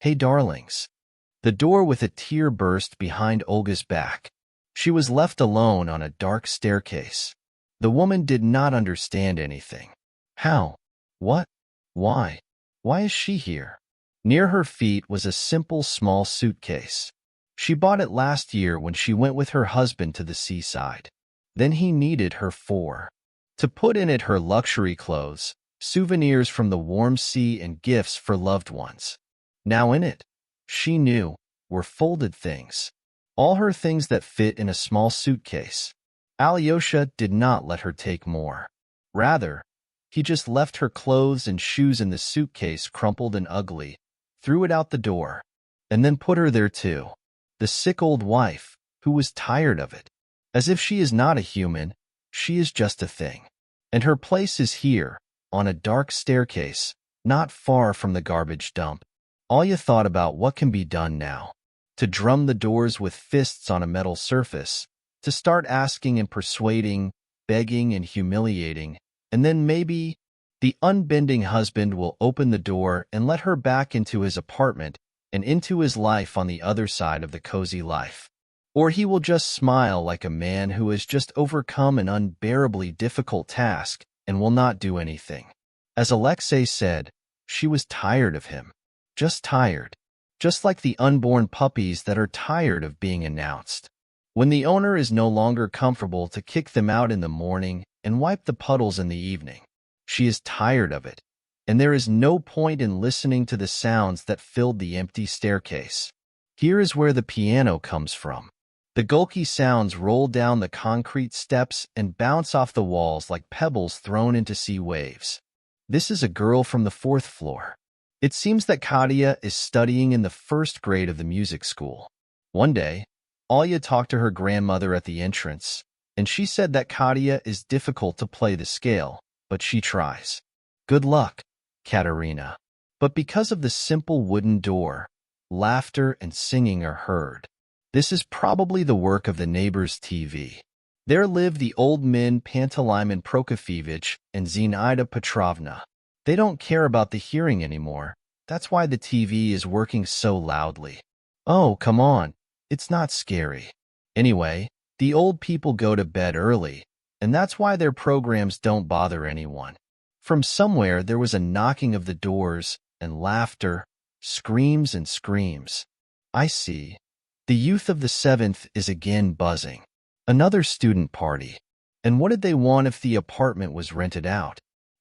Hey, darlings. The door with a tear burst behind Olga's back. She was left alone on a dark staircase. The woman did not understand anything. How? What? Why? Why is she here? Near her feet was a simple small suitcase. She bought it last year when she went with her husband to the seaside. Then he needed her to put in it her luxury clothes, souvenirs from the warm sea and gifts for loved ones. Now in it, she knew, were folded things. All her things that fit in a small suitcase. Alyosha did not let her take more. Rather, he just left her clothes and shoes in the suitcase crumpled and ugly, threw it out the door, and then put her there too. The sick old wife, who was tired of it. As if she is not a human, she is just a thing. And her place is here, on a dark staircase, not far from the garbage dump. Olga thought about what can be done now. To drum the doors with fists on a metal surface, to start asking and persuading, begging and humiliating, and then maybe the unbending husband will open the door and let her back into his apartment and into his life on the other side of the cozy life. Or he will just smile like a man who has just overcome an unbearably difficult task and will not do anything. As Alexei said, she was tired of him. Just tired. Just like the unborn puppies that are tired of being announced. When the owner is no longer comfortable to kick them out in the morning and wipe the puddles in the evening. She is tired of it, and there is no point in listening to the sounds that filled the empty staircase. Here is where the piano comes from. The gulky sounds roll down the concrete steps and bounce off the walls like pebbles thrown into sea waves. This is a girl from the 4th floor. It seems that Katya is studying in the 1st grade of the music school. One day, Olga talked to her grandmother at the entrance, and she said that Katya is difficult to play the scale, but she tries. Good luck, Katerina. But because of the simple wooden door, laughter and singing are heard. This is probably the work of the neighbor's TV. There live the old men Panteleimon Prokofyevich and Zinaida Petrovna. They don't care about the hearing anymore. That's why the TV is working so loudly. Oh, come on. It's not scary. Anyway, the old people go to bed early, and that's why their programs don't bother anyone. From somewhere there was a knocking of the doors, and laughter, screams and screams. I see. The youth of the 7th is again buzzing. Another student party. And what did they want if the apartment was rented out?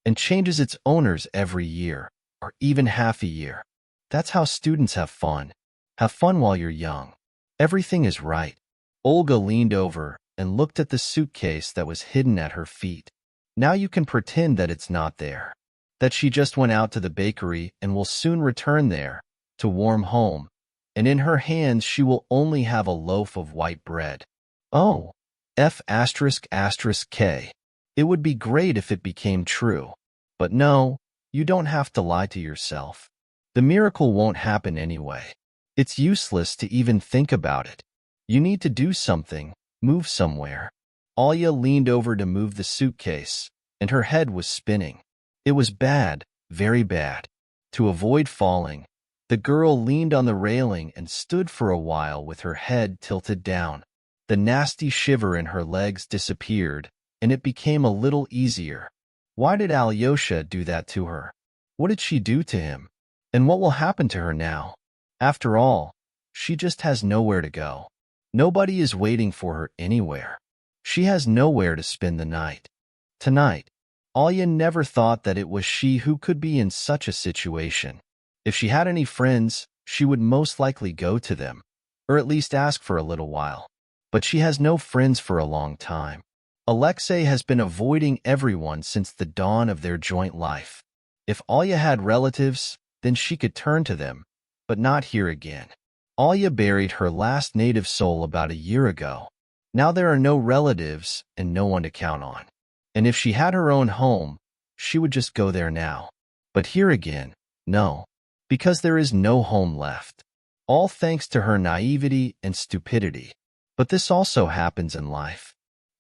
And changes its owners every year, or even half a year. That's how students have fun. Have fun while you're young. Everything is right. Olga leaned over and looked at the suitcase that was hidden at her feet. Now you can pretend that it's not there. That she just went out to the bakery and will soon return there, to warm home, and in her hands she will only have a loaf of white bread. Oh, F***K. It would be great if it became true. But no, you don't have to lie to yourself. The miracle won't happen anyway. It's useless to even think about it. You need to do something, move somewhere. Olga leaned over to move the suitcase, and her head was spinning. It was bad, very bad. To avoid falling, the girl leaned on the railing and stood for a while with her head tilted down. The nasty shiver in her legs disappeared, and it became a little easier. Why did Alyosha do that to her? What did she do to him? And what will happen to her now? After all, she just has nowhere to go. Nobody is waiting for her anywhere. She has nowhere to spend the night. Tonight, Olga never thought that it was she who could be in such a situation. If she had any friends, she would most likely go to them, or at least ask for a little while. But she has no friends for a long time. Alexei has been avoiding everyone since the dawn of their joint life. If Olga had relatives, then she could turn to them, but not here again. Olga buried her last native soul about a year ago. Now there are no relatives and no one to count on. And if she had her own home, she would just go there now. But here again, no. Because there is no home left. All thanks to her naivety and stupidity. But this also happens in life.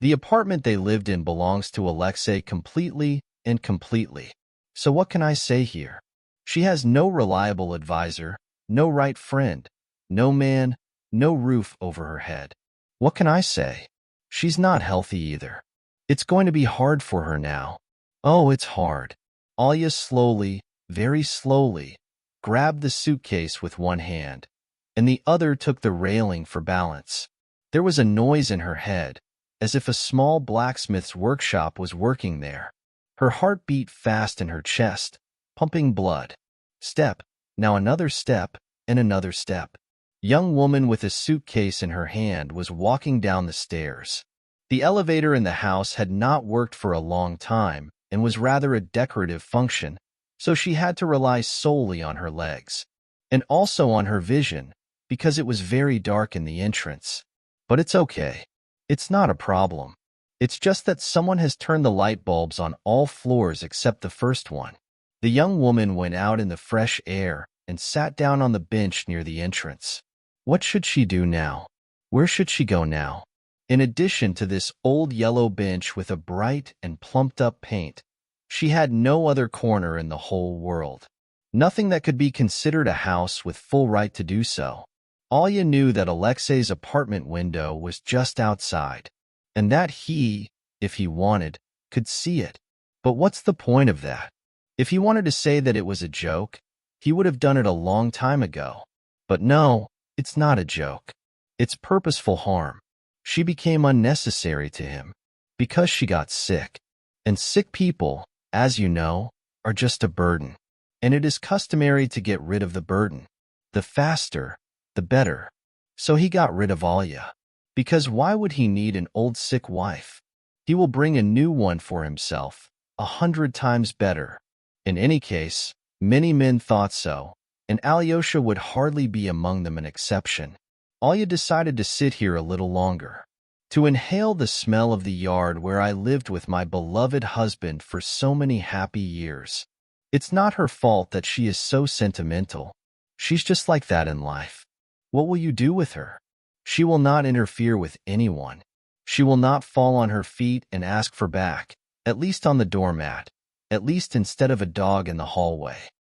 The apartment they lived in belongs to Alexei completely and completely. So what can I say here? She has no reliable advisor, no right friend, no man, no roof over her head. What can I say? She's not healthy either. It's going to be hard for her now. Oh, it's hard. Olga slowly, very slowly, grabbed the suitcase with one hand, and the other took the railing for balance. There was a noise in her head, as if a small blacksmith's workshop was working there. Her heart beat fast in her chest, pumping blood. Step, now another step, and another step. Young woman with a suitcase in her hand was walking down the stairs. The elevator in the house had not worked for a long time and was rather a decorative function, so she had to rely solely on her legs. And also on her vision, because it was very dark in the entrance. But it's okay. It's not a problem. It's just that someone has turned the light bulbs on all floors except the first one. The young woman went out in the fresh air and sat down on the bench near the entrance. What should she do now? Where should she go now? In addition to this old yellow bench with a bright and plumped-up paint, she had no other corner in the whole world. Nothing that could be considered a house with full right to do so. Olga knew that Alexei's apartment window was just outside, and that he, if he wanted, could see it. But what's the point of that? If he wanted to say that it was a joke, he would have done it a long time ago. But no, it's not a joke. It's purposeful harm. She became unnecessary to him because she got sick. And sick people, as you know, are just a burden. And it is customary to get rid of the burden. The faster, the better. So he got rid of Olga. Because why would he need an old sick wife? He will bring a new one for himself, 100 times better. In any case, many men thought so, and Alyosha would hardly be among them an exception. Olga decided to sit here a little longer, to inhale the smell of the yard where I lived with my beloved husband for so many happy years. It's not her fault that she is so sentimental. She's just like that in life. What will you do with her? She will not interfere with anyone. She will not fall on her feet and ask for back, at least on the doormat, at least instead of a dog in the hallway.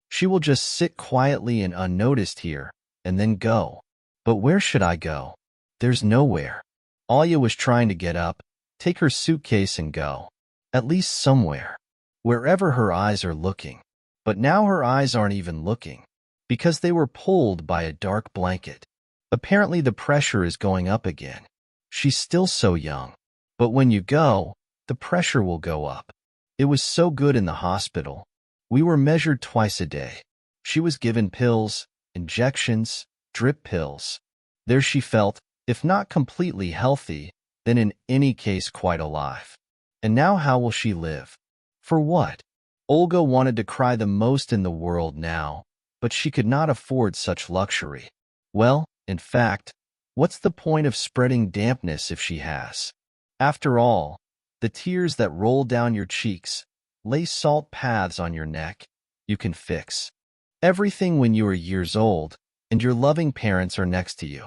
She will just sit quietly and unnoticed here, and then go. But where should I go? There's nowhere. Olga was trying to get up, take her suitcase and go. At least somewhere. Wherever her eyes are looking. But now her eyes aren't even looking, because they were pulled by a dark blanket. Apparently the pressure is going up again. She's still so young. But when you go, the pressure will go up. It was so good in the hospital. We were measured twice a day. She was given pills, injections, drip pills. There she felt, if not completely healthy, then in any case quite alive. And now how will she live? For what? Olga wanted to cry the most in the world now, but she could not afford such luxury. Well, in fact, what's the point of spreading dampness if she has? After all, the tears that roll down your cheeks, lay salt paths on your neck, you can fix. Everything when you are years old, and your loving parents are next to you.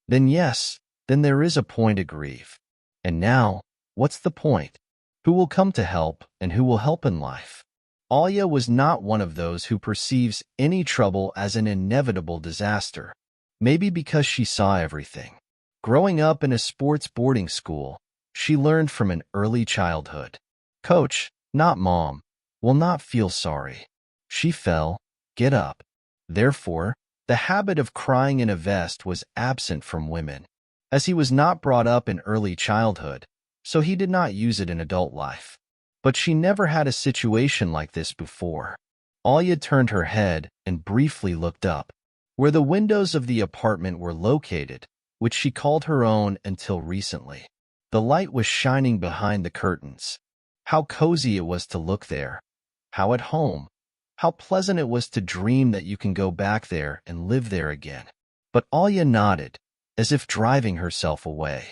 Then yes, then there is a point to grieve. And now, what's the point? Who will come to help, and who will help in life? Olga was not one of those who perceives any trouble as an inevitable disaster. Maybe because she saw everything. Growing up in a sports boarding school, she learned from an early childhood. Coach, not mom, will not feel sorry. She fell, get up. Therefore, the habit of crying in a vest was absent from women, as he was not brought up in early childhood, so he did not use it in adult life. But she never had a situation like this before. Olga turned her head and briefly looked up, where the windows of the apartment were located, which she called her own until recently. The light was shining behind the curtains. How cozy it was to look there. How at home. How pleasant it was to dream that you can go back there and live there again. But Olga nodded, as if driving herself away.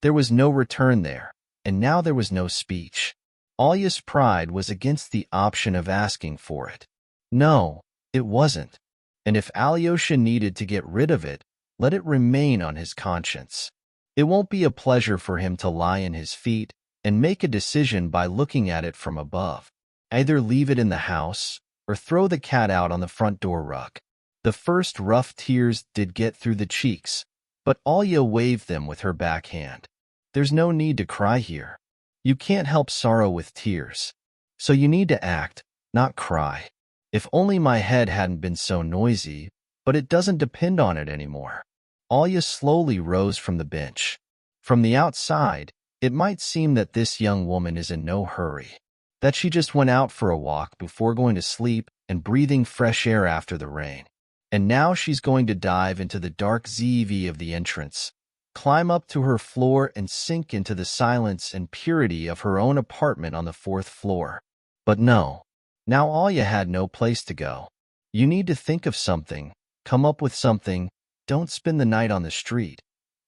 There was no return there, and now there was no speech. Olga's pride was against the option of asking for it. No, it wasn't. And if Alyosha needed to get rid of it, let it remain on his conscience. It won't be a pleasure for him to lie in his feet and make a decision by looking at it from above. Either leave it in the house or throw the cat out on the front door rug. The first rough tears did get through the cheeks, but Olga waved them with her backhand. There's no need to cry here. You can't help sorrow with tears. So you need to act, not cry. If only my head hadn't been so noisy, but it doesn't depend on it anymore. Olga slowly rose from the bench. From the outside, it might seem that this young woman is in no hurry, that she just went out for a walk before going to sleep and breathing fresh air after the rain. And now she's going to dive into the dark ZV of the entrance, climb up to her floor and sink into the silence and purity of her own apartment on the 4th floor. But no, now Olga had no place to go. You need to think of something, come up with something, don't spend the night on the street,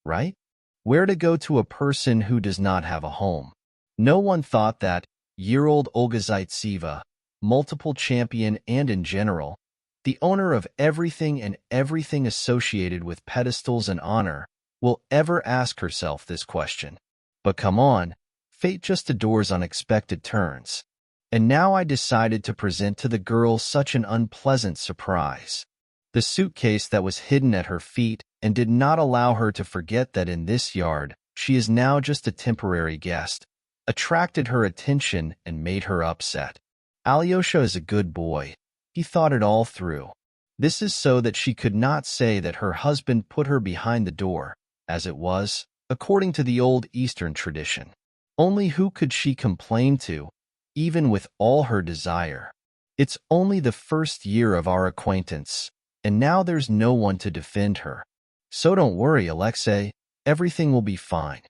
right? Where to go to a person who does not have a home? No one thought that year-old Olga Zaitseva, multiple champion and in general, the owner of everything and everything associated with pedestals and honor, will ever ask herself this question. But come on, fate just adores unexpected turns. And now I decided to present to the girl such an unpleasant surprise. The suitcase that was hidden at her feet and did not allow her to forget that in this yard, she is now just a temporary guest, attracted her attention and made her upset. Alyosha is a good boy. He thought it all through. This is so that she could not say that her husband put her behind the door, as it was, according to the old Eastern tradition. Only who could she complain to, even with all her desire? It's only the first year of our acquaintance, and now there's no one to defend her. So don't worry, Alexei, everything will be fine.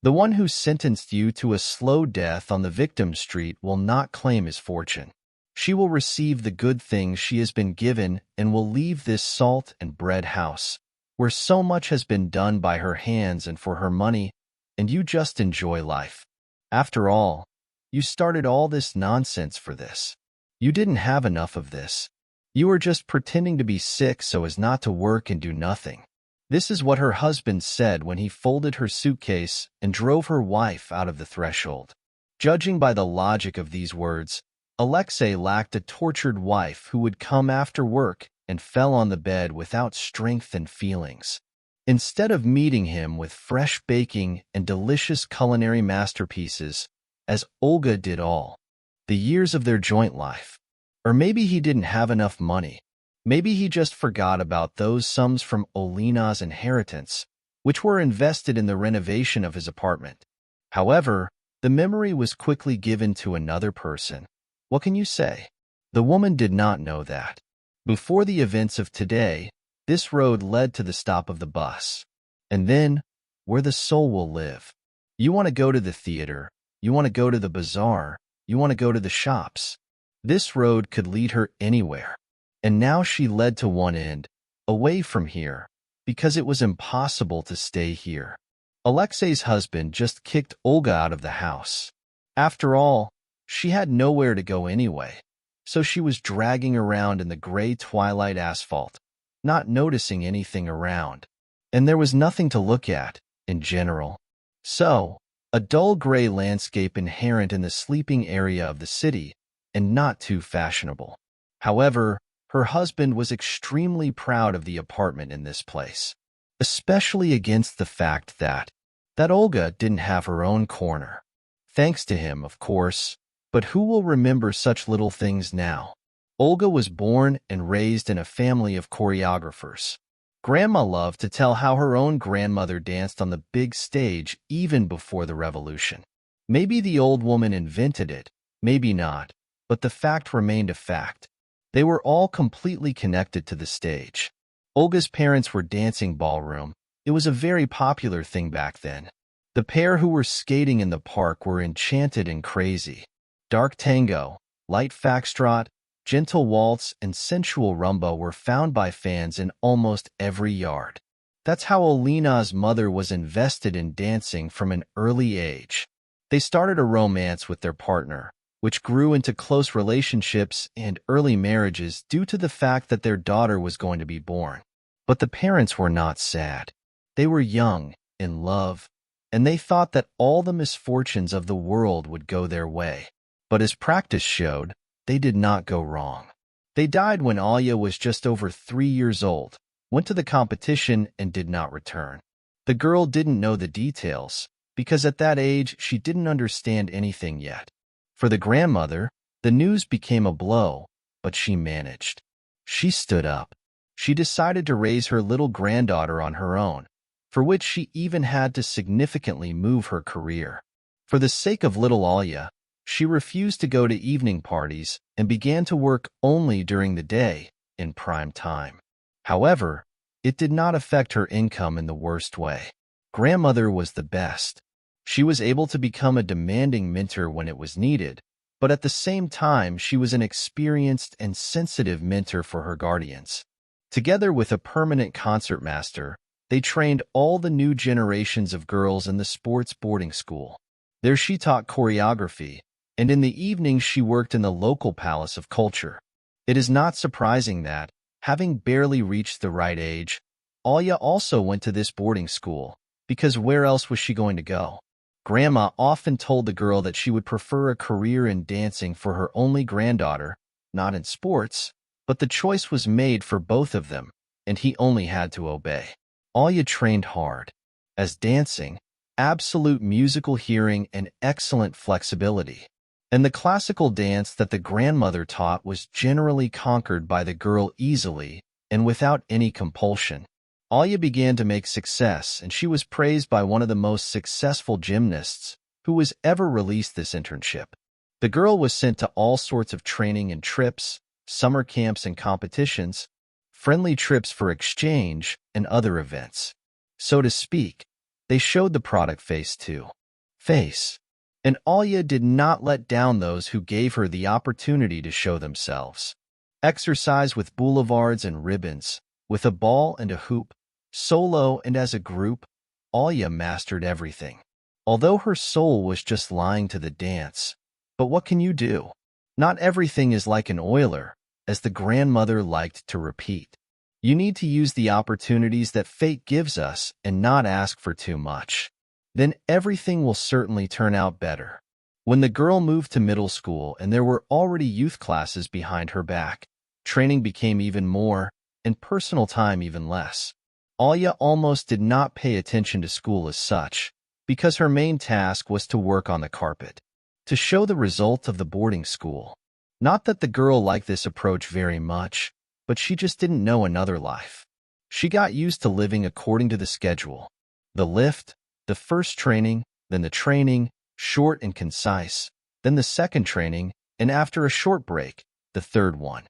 The one who sentenced you to a slow death on the victim street will not claim his fortune. She will receive the good things she has been given and will leave this salt and bread house, where so much has been done by her hands and for her money, and you just enjoy life. After all, you started all this nonsense for this. You didn't have enough of this. You were just pretending to be sick so as not to work and do nothing. This is what her husband said when he folded her suitcase and drove her wife out of the threshold. Judging by the logic of these words, Alexei lacked a tortured wife who would come after work and fell on the bed without strength and feelings. Instead of meeting him with fresh baking and delicious culinary masterpieces, as Olga did all the years of their joint life. Or maybe he didn't have enough money. Maybe he just forgot about those sums from Olina's inheritance, which were invested in the renovation of his apartment. However, the memory was quickly given to another person. What can you say? The woman did not know that. Before the events of today, this road led to the stop of the bus. And then, where the soul will live. You want to go to the theater, you want to go to the bazaar, you want to go to the shops. This road could lead her anywhere. And now she led to one end, away from here, because it was impossible to stay here. Alexei's husband just kicked Olga out of the house. After all, she had nowhere to go anyway, so she was dragging around in the gray twilight asphalt, not noticing anything around. And there was nothing to look at, in general. So, a dull gray landscape inherent in the sleeping area of the city, and not too fashionable. However, her husband was extremely proud of the apartment in this place, especially against the fact that Olga didn't have her own corner. Thanks to him, of course, but who will remember such little things now? Olga was born and raised in a family of choreographers. Grandma loved to tell how her own grandmother danced on the big stage even before the revolution. Maybe the old woman invented it, maybe not, but the fact remained a fact. They were all completely connected to the stage. Olga's parents were dancing ballroom. It was a very popular thing back then. The pair who were skating in the park were enchanted and crazy. Dark tango, light foxtrot, gentle waltz, and sensual rumba were found by fans in almost every yard. That's how Olina's mother was invested in dancing from an early age. They started a romance with their partner, which grew into close relationships and early marriages due to the fact that their daughter was going to be born. But the parents were not sad. They were young, in love, and they thought that all the misfortunes of the world would go their way. But as practice showed, they did not go wrong. They died when Olga was just over 3 years old, went to the competition, and did not return. The girl didn't know the details, because at that age she didn't understand anything yet. For the grandmother, the news became a blow, but she managed. She stood up. She decided to raise her little granddaughter on her own, for which she even had to significantly move her career. For the sake of little Olga, she refused to go to evening parties and began to work only during the day, in prime time. However, it did not affect her income in the worst way. Grandmother was the best. She was able to become a demanding mentor when it was needed, but at the same time she was an experienced and sensitive mentor for her guardians. Together with a permanent concertmaster, they trained all the new generations of girls in the sports boarding school. There she taught choreography, and in the evenings she worked in the local Palace of Culture. It is not surprising that, having barely reached the right age, Olga also went to this boarding school, because where else was she going to go? Grandma often told the girl that she would prefer a career in dancing for her only granddaughter, not in sports, but the choice was made for both of them, and he only had to obey. Olga trained hard. As dancing, absolute musical hearing, and excellent flexibility. And the classical dance that the grandmother taught was generally conquered by the girl easily and without any compulsion. Olga began to make success, and she was praised by one of the most successful gymnasts who was ever released this internship. The girl was sent to all sorts of training and trips, summer camps and competitions, friendly trips for exchange, and other events. So to speak, they showed the product face to face. And Olga did not let down those who gave her the opportunity to show themselves. Exercise with boulevards and ribbons, with a ball and a hoop, solo and as a group, Olga mastered everything. Although her soul was just lying to the dance. But what can you do? Not everything is like an oiler, as the grandmother liked to repeat. You need to use the opportunities that fate gives us and not ask for too much. Then everything will certainly turn out better. When the girl moved to middle school and there were already youth classes behind her back, training became even more, and personal time even less. Olga almost did not pay attention to school as such, because her main task was to work on the carpet, to show the result of the boarding school. Not that the girl liked this approach very much, but she just didn't know another life. She got used to living according to the schedule. The lift, the first training, then the training, short and concise, then the second training, and after a short break, the third one,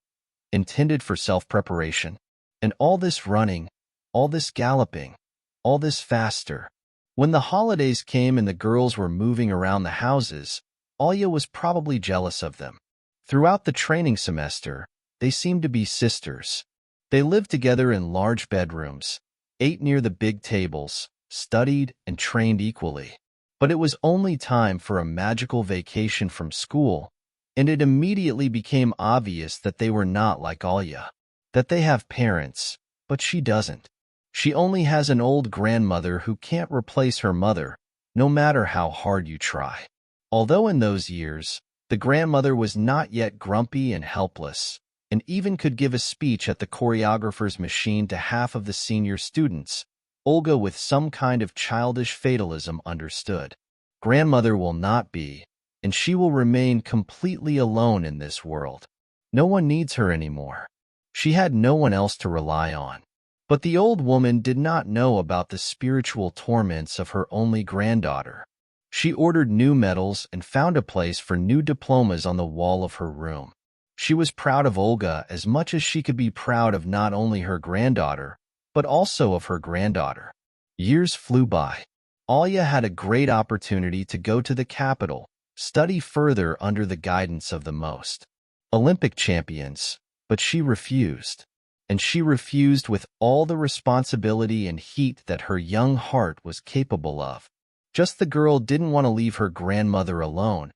intended for self-preparation. And all this running, all this galloping, all this faster. When the holidays came and the girls were moving around the houses, Olga was probably jealous of them. Throughout the training semester, they seemed to be sisters. They lived together in large bedrooms, ate near the big tables, studied and trained equally. But it was only time for a magical vacation from school, and it immediately became obvious that they were not like Olga. That they have parents, but she doesn't. She only has an old grandmother who can't replace her mother, no matter how hard you try. Although in those years, the grandmother was not yet grumpy and helpless, and even could give a speech at the choreographer's machine to half of the senior students, Olga with some kind of childish fatalism understood. Grandmother will not be, and she will remain completely alone in this world. No one needs her anymore. She had no one else to rely on. But the old woman did not know about the spiritual torments of her only granddaughter. She ordered new medals and found a place for new diplomas on the wall of her room. She was proud of Olga as much as she could be proud of not only her granddaughter, but also of her granddaughter. Years flew by. Olga had a great opportunity to go to the capital, study further under the guidance of the most Olympic champions, but she refused. And she refused with all the responsibility and heat that her young heart was capable of. Just the girl didn't want to leave her grandmother alone,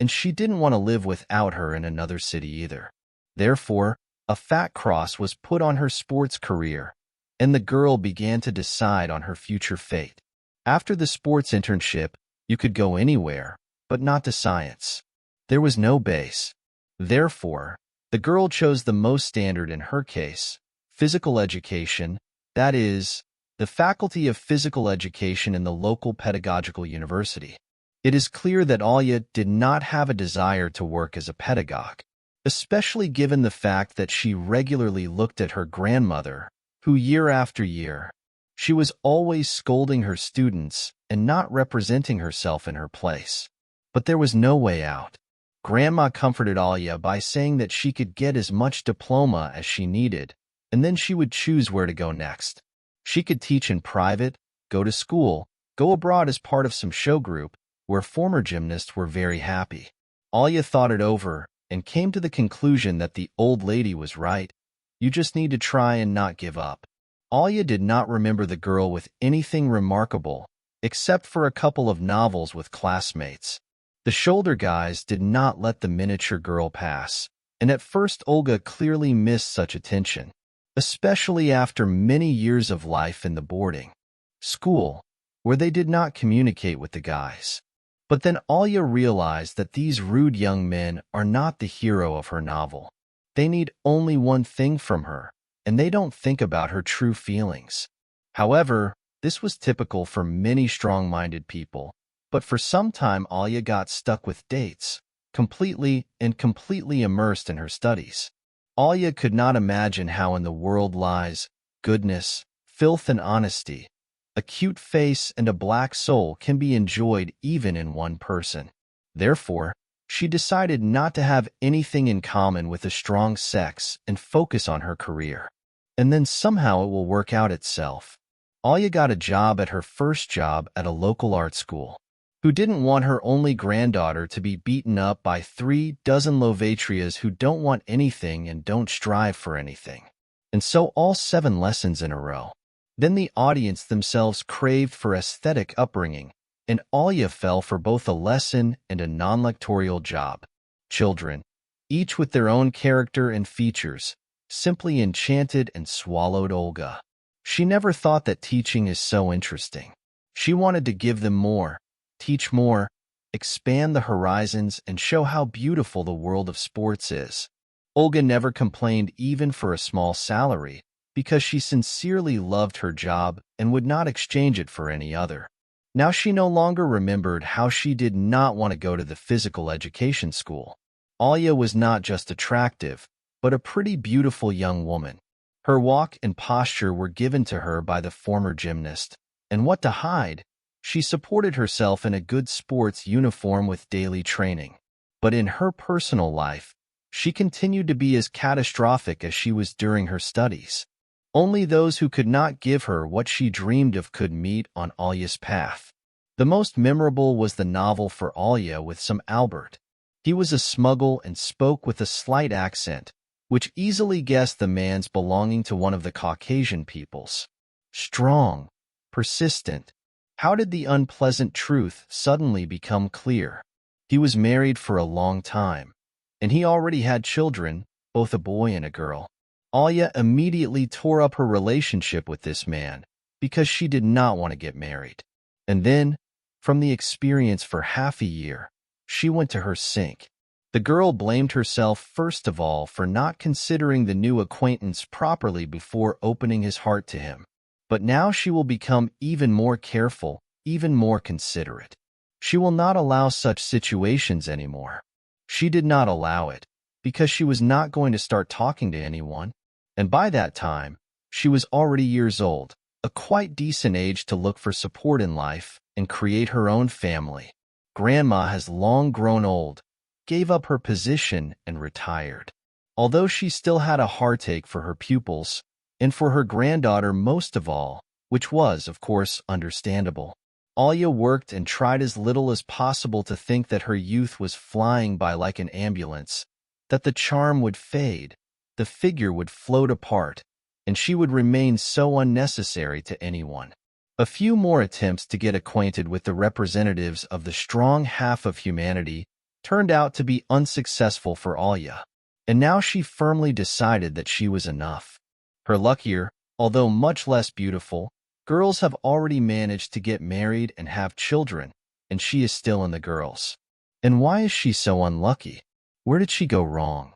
and she didn't want to live without her in another city either. Therefore, a fat cross was put on her sports career, and the girl began to decide on her future fate. After the sports internship, you could go anywhere, but not to science. There was no base. Therefore, The girl chose the most standard in her case, physical education, that is, the Faculty of Physical Education in the local pedagogical university. It is clear that Olga did not have a desire to work as a pedagogue, especially given the fact that she regularly looked at her grandmother, who year after year, she was always scolding her students and not representing herself in her place. But there was no way out. Grandma comforted Olga by saying that she could get as much diploma as she needed, and then she would choose where to go next. She could teach in private, go to school, go abroad as part of some show group, where former gymnasts were very happy. Olga thought it over and came to the conclusion that the old lady was right. You just need to try and not give up. Olga did not remember the girl with anything remarkable, except for a couple of novels with classmates. The shoulder guys did not let the miniature girl pass, and at first Olga clearly missed such attention, especially after many years of life in the boarding school, where they did not communicate with the guys. But then Olga realized that these rude young men are not the hero of her novel. They need only one thing from her, and they don't think about her true feelings. However, this was typical for many strong-minded people, but for some time Olga got stuck with dates, completely immersed in her studies. Olga could not imagine how in the world lies goodness, filth and honesty. A cute face and a black soul can be enjoyed even in one person. Therefore, she decided not to have anything in common with a strong sex and focus on her career. And then somehow it will work out itself. Olga got a job at her first job at a local art school. Who didn't want her only granddaughter to be beaten up by 36 Lovatrias who don't want anything and don't strive for anything? And so all 7 lessons in a row. Then the audience themselves craved for aesthetic upbringing, and Olga fell for both a lesson and a non-lectorial job. Children, each with their own character and features, simply enchanted and swallowed Olga. She never thought that teaching is so interesting. She wanted to give them more, teach more, expand the horizons, and show how beautiful the world of sports is. Olga never complained even for a small salary, because she sincerely loved her job and would not exchange it for any other. Now she no longer remembered how she did not want to go to the physical education school. Olga was not just attractive, but a pretty beautiful young woman. Her walk and posture were given to her by the former gymnast, and what to hide, she supported herself in a good sports uniform with daily training. But in her personal life, she continued to be as catastrophic as she was during her studies. Only those who could not give her what she dreamed of could meet on Olga's path. The most memorable was the novel for Olga with some Albert. He was a smuggle and spoke with a slight accent, which easily guessed the man's belonging to one of the Caucasian peoples. Strong, persistent. How did the unpleasant truth suddenly become clear? He was married for a long time, and he already had children, both a boy and a girl. Olga immediately tore up her relationship with this man because she did not want to get married. And then, from the experience for half a year, she went to her sink. The girl blamed herself first of all for not considering the new acquaintance properly before opening his heart to him. But now she will become even more careful, even more considerate. She will not allow such situations anymore. She did not allow it, because she was not going to start talking to anyone. And by that time, she was already years old, a quite decent age to look for support in life and create her own family. Grandma has long grown old, gave up her position and retired. Although she still had a heartache for her pupils, and for her granddaughter most of all, which was, of course, understandable. Olga worked and tried as little as possible to think that her youth was flying by like an ambulance, that the charm would fade, the figure would float apart, and she would remain so unnecessary to anyone. A few more attempts to get acquainted with the representatives of the strong half of humanity turned out to be unsuccessful for Olga, and now she firmly decided that she was enough. Her luckier, although much less beautiful, girls have already managed to get married and have children, and she is still in the girls. And why is she so unlucky? Where did she go wrong?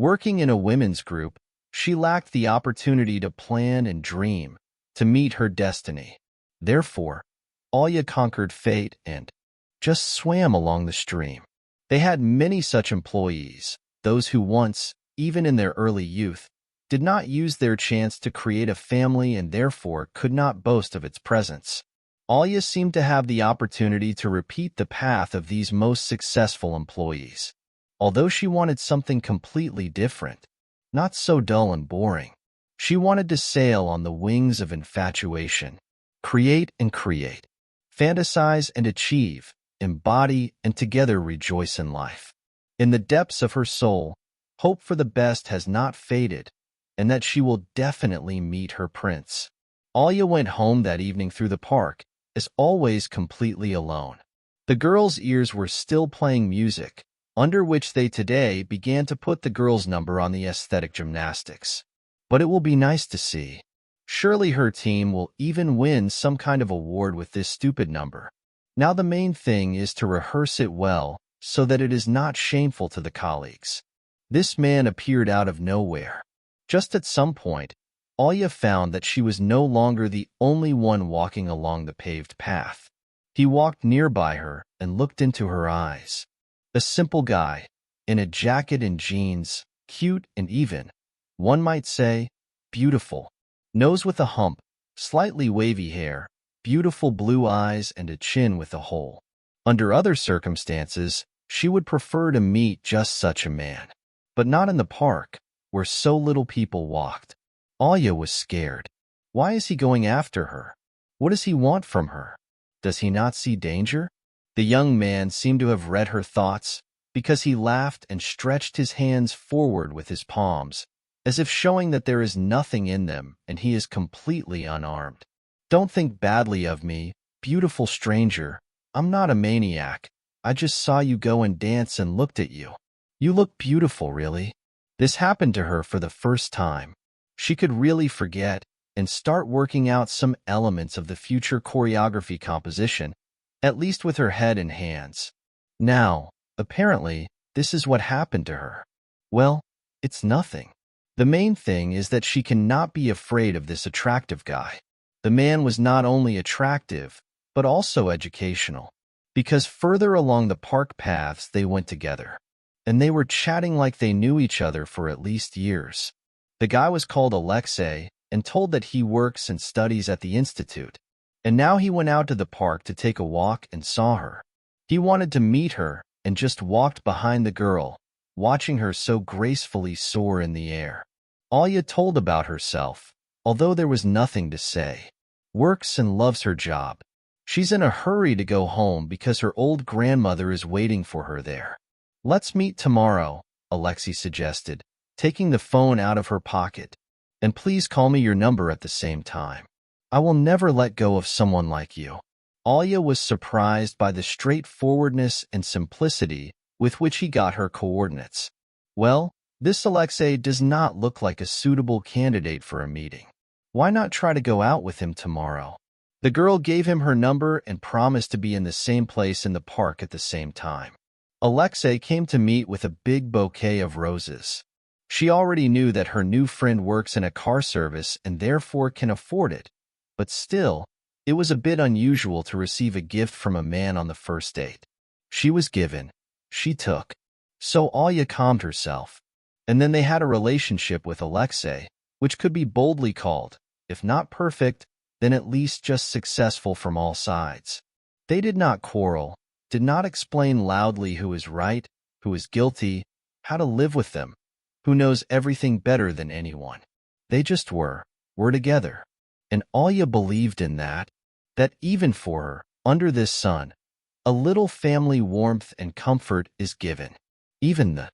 Working in a women's group, she lacked the opportunity to plan and dream, to meet her destiny. Therefore, Olga conquered fate and just swam along the stream. They had many such employees, those who once, even in their early youth, did not use their chance to create a family and therefore could not boast of its presence. Olga seemed to have the opportunity to repeat the path of these most successful employees. Although she wanted something completely different, not so dull and boring. She wanted to sail on the wings of infatuation, create and create, fantasize and achieve, embody and together rejoice in life. In the depths of her soul, hope for the best has not faded, and that she will definitely meet her prince. Olga went home that evening through the park, as always completely alone. The girls' ears were still playing music, under which they today began to put the girl's number on the aesthetic gymnastics. But it will be nice to see. Surely her team will even win some kind of award with this stupid number. Now the main thing is to rehearse it well, so that it is not shameful to the colleagues. This man appeared out of nowhere. Just at some point, Olga found that she was no longer the only one walking along the paved path. He walked nearby her and looked into her eyes. A simple guy, in a jacket and jeans, cute and even, one might say, beautiful. Nose with a hump, slightly wavy hair, beautiful blue eyes and a chin with a hole. Under other circumstances, she would prefer to meet just such a man. But not in the park, where so little people walked. Olga was scared. Why is he going after her? What does he want from her? Does he not see danger? The young man seemed to have read her thoughts, because he laughed and stretched his hands forward with his palms, as if showing that there is nothing in them and he is completely unarmed. Don't think badly of me, beautiful stranger. I'm not a maniac. I just saw you go and dance and looked at you. You look beautiful, really. This happened to her for the first time. She could really forget and start working out some elements of the future choreography composition, at least with her head and hands. Now, apparently, this is what happened to her. Well, it's nothing. The main thing is that she cannot be afraid of this attractive guy. The man was not only attractive, but also educational, because further along the park paths they went together, and they were chatting like they knew each other for at least years. The guy was called Alexei and told that he works and studies at the institute, and now he went out to the park to take a walk and saw her. He wanted to meet her and just walked behind the girl, watching her so gracefully soar in the air. Olga told about herself, although there was nothing to say. Works and loves her job. She's in a hurry to go home because her old grandmother is waiting for her there. Let's meet tomorrow, Alexei suggested, taking the phone out of her pocket. And please call me your number at the same time. I will never let go of someone like you. Olga was surprised by the straightforwardness and simplicity with which he got her coordinates. Well, this Alexei does not look like a suitable candidate for a meeting. Why not try to go out with him tomorrow? The girl gave him her number and promised to be in the same place in the park at the same time. Alexei came to meet with a big bouquet of roses. She already knew that her new friend works in a car service and therefore can afford it, but still, it was a bit unusual to receive a gift from a man on the first date. She was given, she took. So Olga calmed herself, and then they had a relationship with Alexei, which could be boldly called, if not perfect, then at least just successful from all sides. They did not quarrel, did not explain loudly who is right, who is guilty, how to live with them, who knows everything better than anyone. They just were together. And Olga believed in that even for her, under this sun, a little family warmth and comfort is given. Even the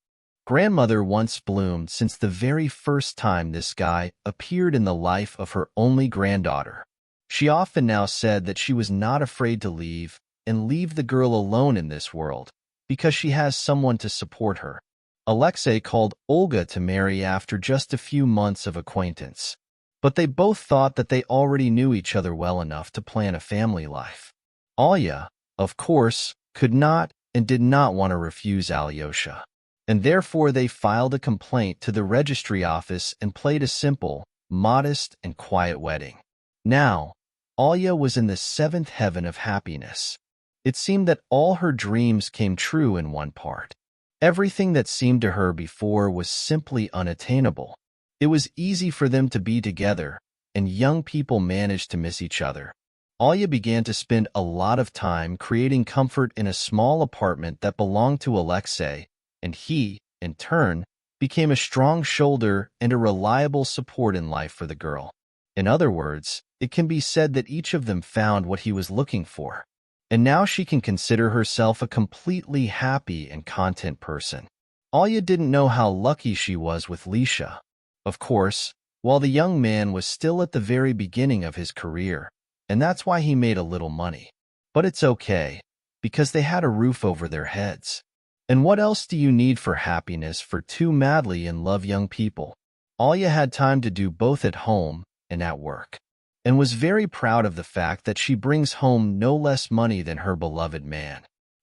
grandmother once bloomed since the very first time this guy appeared in the life of her only granddaughter. She often now said that she was not afraid to leave the girl alone in this world, because she has someone to support her. Alexei called Olga to marry after just a few months of acquaintance, but they both thought that they already knew each other well enough to plan a family life. Olga, of course, could not and did not want to refuse Alyosha. and therefore they filed a complaint to the registry office and played a simple, modest, and quiet wedding. Now, Olga was in the seventh heaven of happiness. It seemed that all her dreams came true in one part. Everything that seemed to her before was simply unattainable. It was easy for them to be together, and young people managed to miss each other. Olga began to spend a lot of time creating comfort in a small apartment that belonged to Alexei, and he, in turn, became a strong shoulder and a reliable support in life for the girl. In other words, it can be said that each of them found what he was looking for, and now she can consider herself a completely happy and content person. Olga didn't know how lucky she was with Lisha. Of course, while the young man was still at the very beginning of his career, and that's why he made a little money. But it's okay, because they had a roof over their heads. And what else do you need for happiness for two madly in love young people? Olga had time to do both at home and at work, and was very proud of the fact that she brings home no less money than her beloved man.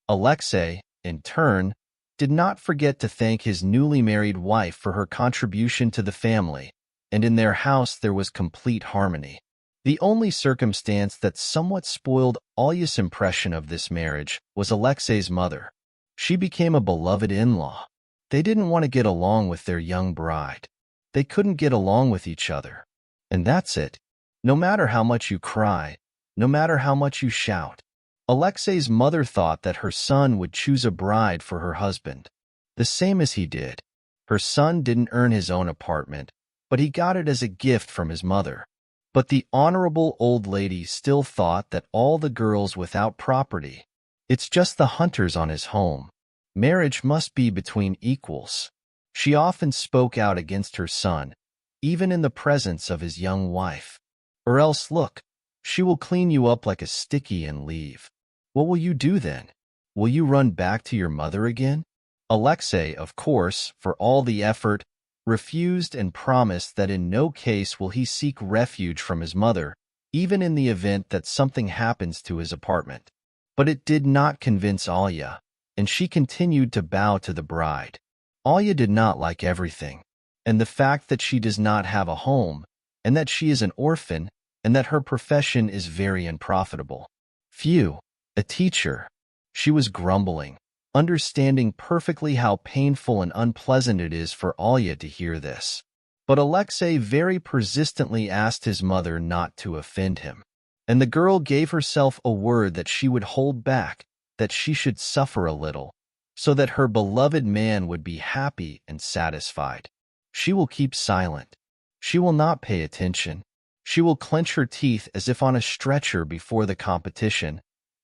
Alexei, in turn, did not forget to thank his newly married wife for her contribution to the family, and in their house there was complete harmony. The only circumstance that somewhat spoiled Olga's impression of this marriage was Alexei's mother. She became a beloved in-law. They didn't want to get along with their young bride. They couldn't get along with each other. And that's it. No matter how much you cry, no matter how much you shout, Alexei's mother thought that her son would choose a bride for her husband, the same as he did. Her son didn't earn his own apartment, but he got it as a gift from his mother. But the honorable old lady still thought that all the girls without property, it's just the hunters on his home. Marriage must be between equals. She often spoke out against her son, even in the presence of his young wife. Or else, look, she will clean you up like a sticky and leave. What will you do then? Will you run back to your mother again? Alexei, of course, for all the effort, refused and promised that in no case will he seek refuge from his mother, even in the event that something happens to his apartment. But it did not convince Olga, and she continued to bow to the bride. Olga did not like everything, and the fact that she does not have a home, and that she is an orphan, and that her profession is very unprofitable. Phew, a teacher. She was grumbling, understanding perfectly how painful and unpleasant it is for Olga to hear this. But Alexei very persistently asked his mother not to offend him, and the girl gave herself a word that she would hold back, that she should suffer a little, so that her beloved man would be happy and satisfied. She will keep silent. She will not pay attention. She will clench her teeth as if on a stretcher before the competition,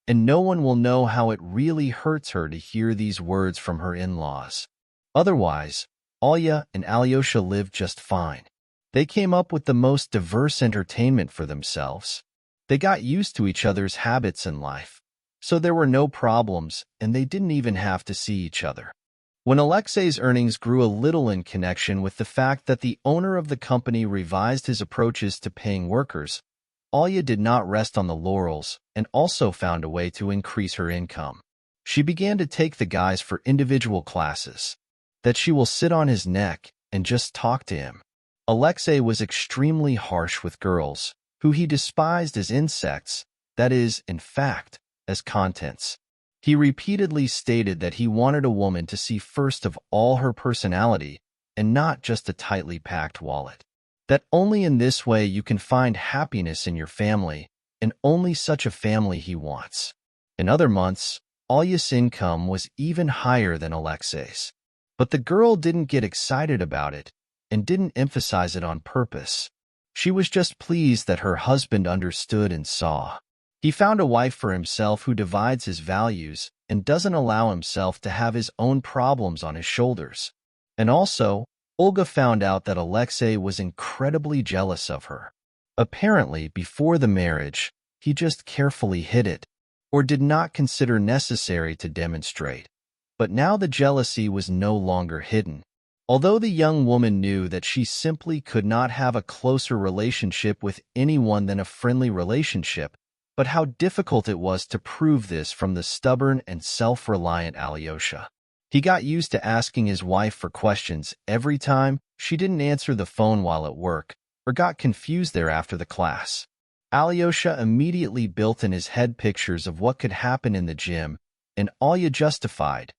and no one will know how it really hurts her to hear these words from her in-laws. Otherwise, Olga and Alyosha lived just fine. They came up with the most diverse entertainment for themselves. They got used to each other's habits in life, so there were no problems, and they didn't even have to see each other. When Alexei's earnings grew a little in connection with the fact that the owner of the company revised his approaches to paying workers, Olga did not rest on the laurels and also found a way to increase her income. She began to take the guys for individual classes, that she will sit on his neck and just talk to him. Alexei was extremely harsh with girls, who he despised as insects, that is, in fact, as contents. He repeatedly stated that he wanted a woman to see first of all her personality and not just a tightly packed wallet. That only in this way you can find happiness in your family, and only such a family he wants. In other months, Olga's income was even higher than Alexei's. But the girl didn't get excited about it and didn't emphasize it on purpose. She was just pleased that her husband understood and saw. He found a wife for himself who divides his values and doesn't allow himself to have his own problems on his shoulders. And also, Olga found out that Alexei was incredibly jealous of her. Apparently, before the marriage, he just carefully hid it, or did not consider necessary to demonstrate. But now the jealousy was no longer hidden. Although the young woman knew that she simply could not have a closer relationship with anyone than a friendly relationship, but how difficult it was to prove this from the stubborn and self-reliant Alyosha. He got used to asking his wife for questions every time she didn't answer the phone while at work or got confused there after the class. Alyosha immediately built in his head pictures of what could happen in the gym, and Olga justified.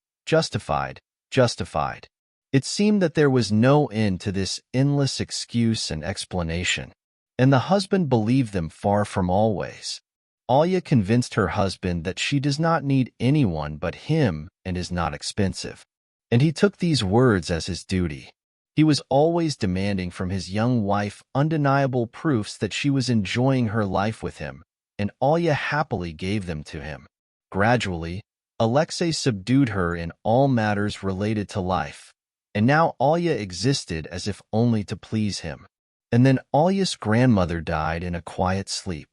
It seemed that there was no end to this endless excuse and explanation, and the husband believed them far from always. Olga convinced her husband that she does not need anyone but him and is not expensive, and he took these words as his duty. He was always demanding from his young wife undeniable proofs that she was enjoying her life with him, and Olga happily gave them to him. Gradually, Alexei subdued her in all matters related to life, and now Olga existed as if only to please him. And then Olga's grandmother died in a quiet sleep.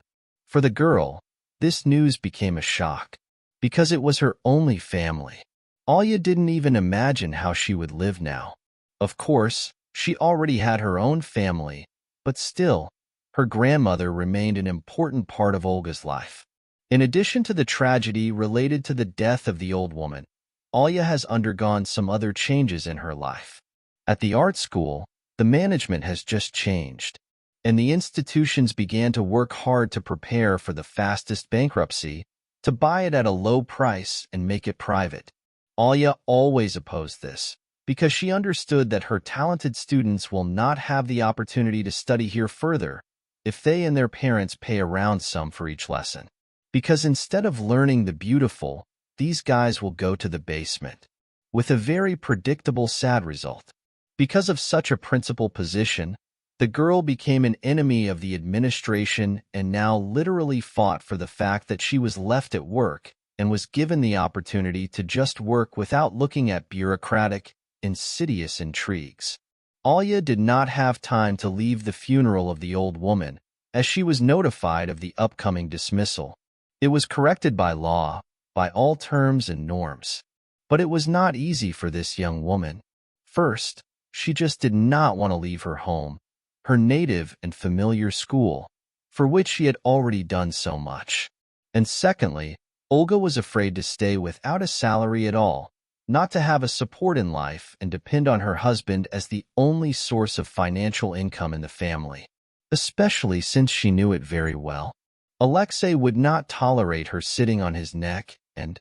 For the girl, this news became a shock, because it was her only family. Olga didn't even imagine how she would live now. Of course, she already had her own family, but still, her grandmother remained an important part of Olga's life. In addition to the tragedy related to the death of the old woman, Olga has undergone some other changes in her life. At the art school, the management has just changed, and the institutions began to work hard to prepare for the fastest bankruptcy, to buy it at a low price and make it private. Olga always opposed this, because she understood that her talented students will not have the opportunity to study here further if they and their parents pay around some for each lesson. Because instead of learning the beautiful, these guys will go to the basement, with a very predictable sad result. Because of such a principal position, the girl became an enemy of the administration and now literally fought for the fact that she was left at work and was given the opportunity to just work without looking at bureaucratic, insidious intrigues. Olga did not have time to leave the funeral of the old woman, as she was notified of the upcoming dismissal. It was corrected by law, by all terms and norms. But it was not easy for this young woman. First, she just did not want to leave her home, her native and familiar school, for which she had already done so much. And secondly, Olga was afraid to stay without a salary at all, not to have a support in life and depend on her husband as the only source of financial income in the family, especially since she knew it very well. Alexei would not tolerate her sitting on his neck and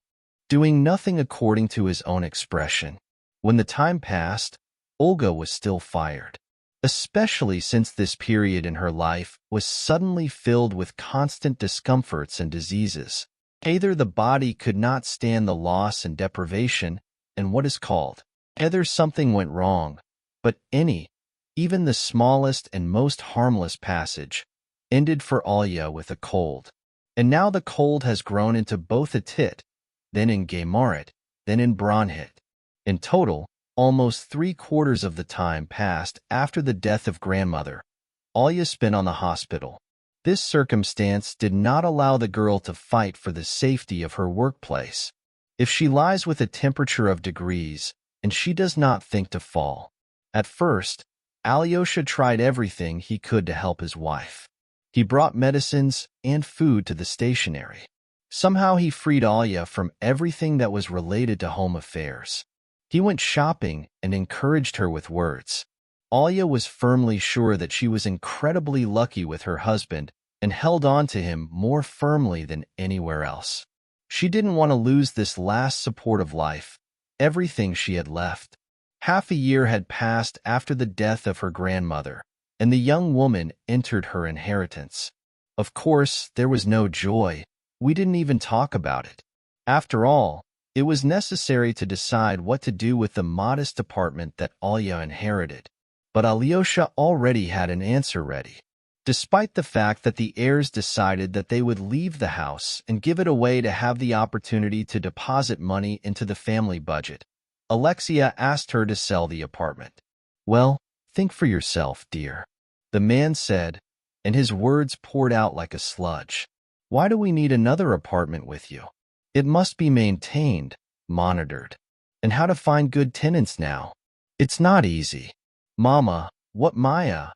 doing nothing according to his own expression. When the time passed, Olga was still fired, especially since this period in her life was suddenly filled with constant discomforts and diseases. Either the body could not stand the loss and deprivation and what is called, either something went wrong, but even the smallest and most harmless passage, ended for Olga with a cold. And now the cold has grown into both a tit, then in Gaymarit, then in bronchit. In total, almost 3/4 of the time passed after the death of grandmother, Olga spent on the hospital. This circumstance did not allow the girl to fight for the safety of her workplace. If she lies with a temperature of degrees, and she does not think to fall. At first, Alyosha tried everything he could to help his wife. He brought medicines and food to the stationery. Somehow he freed Olga from everything that was related to home affairs. He went shopping and encouraged her with words. Olga was firmly sure that she was incredibly lucky with her husband and held on to him more firmly than anywhere else. She didn't want to lose this last support of life, everything she had left. Half a year had passed after the death of her grandmother, and the young woman entered her inheritance. Of course, there was no joy. We didn't even talk about it. After all, it was necessary to decide what to do with the modest apartment that Olga inherited. But Alyosha already had an answer ready. Despite the fact that the heirs decided that they would leave the house and give it away to have the opportunity to deposit money into the family budget, Alexia asked her to sell the apartment. "Well, think for yourself, dear," the man said, and his words poured out like a sludge. "Why do we need another apartment with you? It must be maintained, monitored. And how to find good tenants now? It's not easy. Mama, what Maya?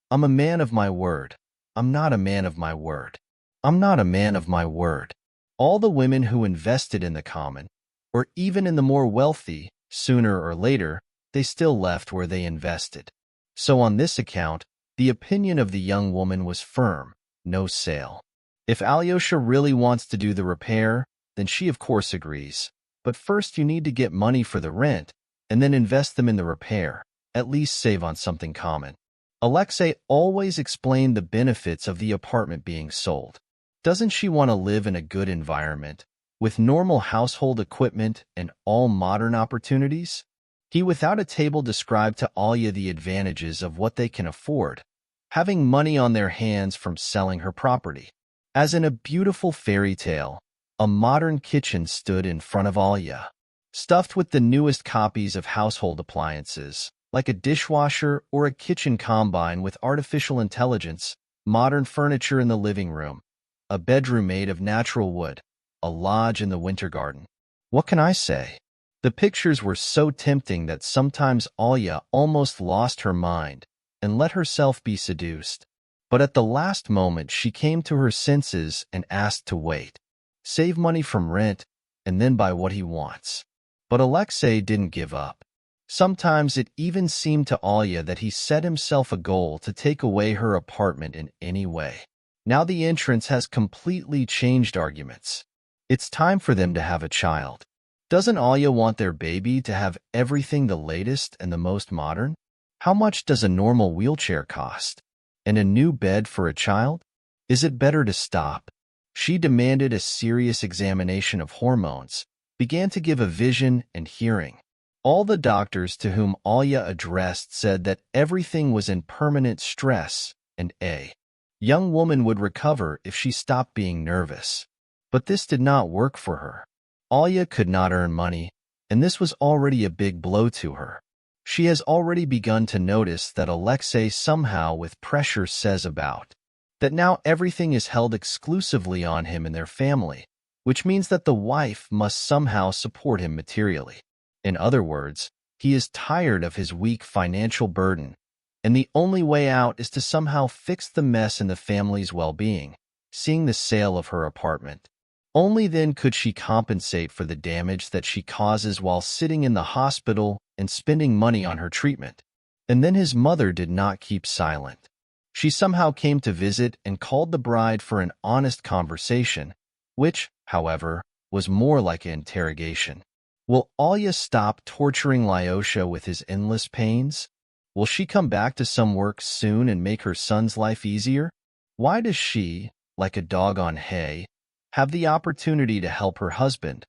I'm a man of my word. I'm not a man of my word. I'm not a man of my word." All the women who invested in the common, or even in the more wealthy, Sooner or later, they still left where they invested. So on this account, the opinion of the young woman was firm: no sale. If Alyosha really wants to do the repair, then she of course agrees. But first you need to get money for the rent, and then invest them in the repair, at least save on something common. Alexei always explained the benefits of the apartment being sold. Doesn't she want to live in a good environment, with normal household equipment and all modern opportunities? He without a table described to Olga the advantages of what they can afford, having money on their hands from selling her property. As in a beautiful fairy tale, a modern kitchen stood in front of Olga, stuffed with the newest copies of household appliances, like a dishwasher or a kitchen combine with artificial intelligence, modern furniture in the living room, a bedroom made of natural wood, a lodge in the winter garden. What can I say? The pictures were so tempting that sometimes Olga almost lost her mind and let herself be seduced. But at the last moment she came to her senses and asked to wait, save money from rent, and then buy what he wants. But Alexei didn't give up. Sometimes it even seemed to Olga that he set himself a goal to take away her apartment in any way. Now the entrance has completely changed arguments. It's time for them to have a child. Doesn't Olga want their baby to have everything the latest and the most modern? How much does a normal wheelchair cost? And a new bed for a child? Is it better to stop? She demanded a serious examination of hormones, began to give a vision and hearing. All the doctors to whom Olga addressed said that everything was in permanent stress and a young woman would recover if she stopped being nervous. But this did not work for her. Olga could not earn money, and this was already a big blow to her. She has already begun to notice that Alexei somehow with pressure says about that now everything is held exclusively on him and their family, which means that the wife must somehow support him materially. In other words, he is tired of his weak financial burden, and the only way out is to somehow fix the mess in the family's well-being, seeing the sale of her apartment. Only then could she compensate for the damage that she causes while sitting in the hospital and spending money on her treatment. And then his mother did not keep silent. She somehow came to visit and called the bride for an honest conversation, which, however, was more like an interrogation. Will Olga stop torturing Alyosha with his endless pains? Will she come back to some work soon and make her son's life easier? Why does she, like a dog on hay, have the opportunity to help her husband,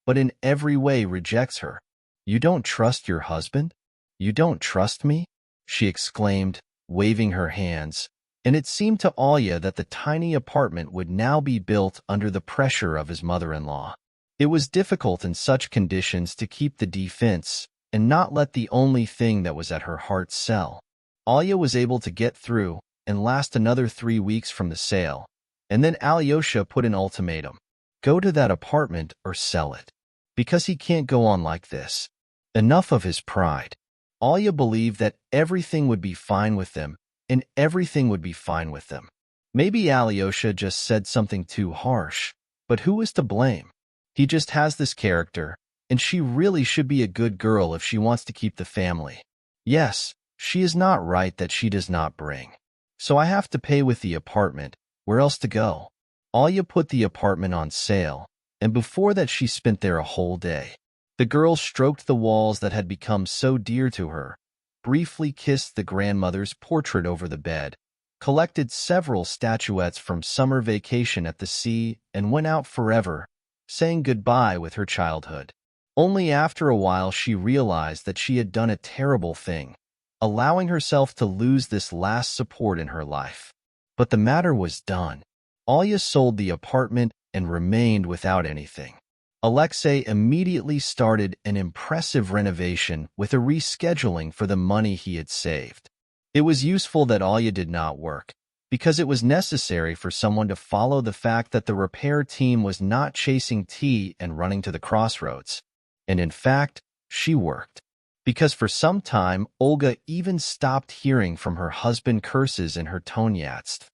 but in every way rejects her? You don't trust your husband? You don't trust me? She exclaimed, waving her hands, and it seemed to Olga that the tiny apartment would now be built under the pressure of his mother-in-law. It was difficult in such conditions to keep the defense and not let the only thing that was at her heart sell. Olga was able to get through and last another 3 weeks from the sale, and then Alyosha put an ultimatum: go to that apartment or sell it, because he can't go on like this. Enough of his pride. Olga believed that everything would be fine with them, and everything would be fine with them. Maybe Alyosha just said something too harsh, but who is to blame? He just has this character, and she really should be a good girl if she wants to keep the family. Yes, she is not right that she does not bring. So I have to pay with the apartment. Where else to go? Olga put the apartment on sale, and before that she spent there a whole day. The girl stroked the walls that had become so dear to her, briefly kissed the grandmother's portrait over the bed, collected several statuettes from summer vacation at the sea, and went out forever, saying goodbye with her childhood. Only after a while she realized that she had done a terrible thing, allowing herself to lose this last support in her life. But the matter was done. Olga sold the apartment and remained without anything. Alexei immediately started an impressive renovation with a rescheduling for the money he had saved. It was useful that Olga did not work, because it was necessary for someone to follow the fact that the repair team was not chasing tea and running to the crossroads. And in fact, she worked. Because for some time, Olga even stopped hearing from her husband curses in her tonyatst.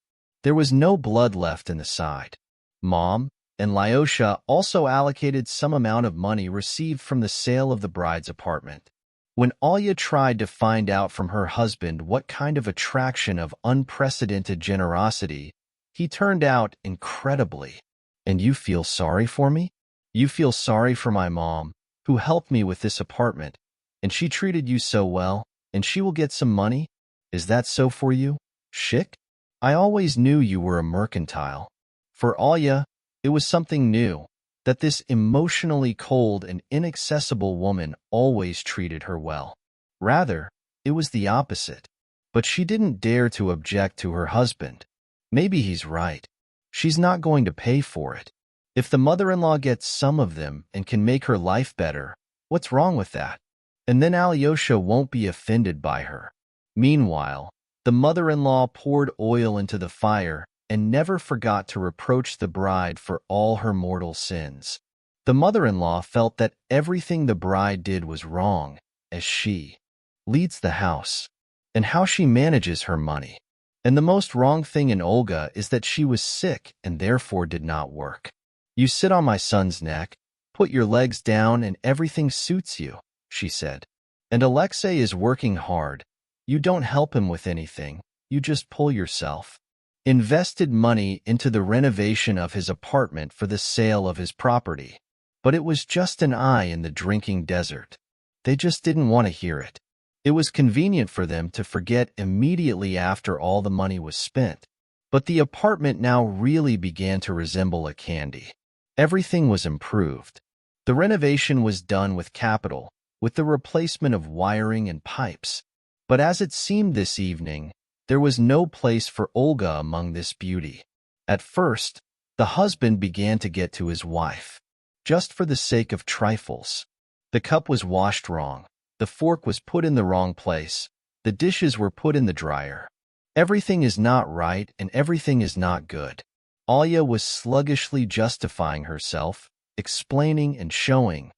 There was no blood left in the side. Mom, and Lyosha also allocated some amount of money received from the sale of the bride's apartment. When Olga tried to find out from her husband what kind of attraction of unprecedented generosity, he turned out incredibly. "And you feel sorry for me? You feel sorry for my mom, who helped me with this apartment, and she treated you so well, and she will get some money? Is that so for you? Schick? I always knew you were a mercantile." For Olga, it was something new, that this emotionally cold and inaccessible woman always treated her well. Rather, it was the opposite. But she didn't dare to object to her husband. Maybe he's right. She's not going to pay for it. If the mother-in-law gets some of them and can make her life better, what's wrong with that? And then Alyosha won't be offended by her. Meanwhile, the mother-in-law poured oil into the fire and never forgot to reproach the bride for all her mortal sins. The mother-in-law felt that everything the bride did was wrong, as she leads the house, and how she manages her money. And the most wrong thing in Olga is that she was sick and therefore did not work. "You sit on my son's neck, put your legs down, and everything suits you," she said. "And Alexei is working hard. You don't help him with anything, you just pull yourself." Invested money into the renovation of his apartment for the sale of his property. But it was just an eye in the drinking desert. They just didn't want to hear it. It was convenient for them to forget immediately after all the money was spent. But the apartment now really began to resemble a candy. Everything was improved. The renovation was done with capital, with the replacement of wiring and pipes. But as it seemed this evening, there was no place for Olga among this beauty. At first, the husband began to get to his wife, just for the sake of trifles. The cup was washed wrong, the fork was put in the wrong place, the dishes were put in the dryer. Everything is not right and everything is not good. Olga was sluggishly justifying herself, explaining and showing,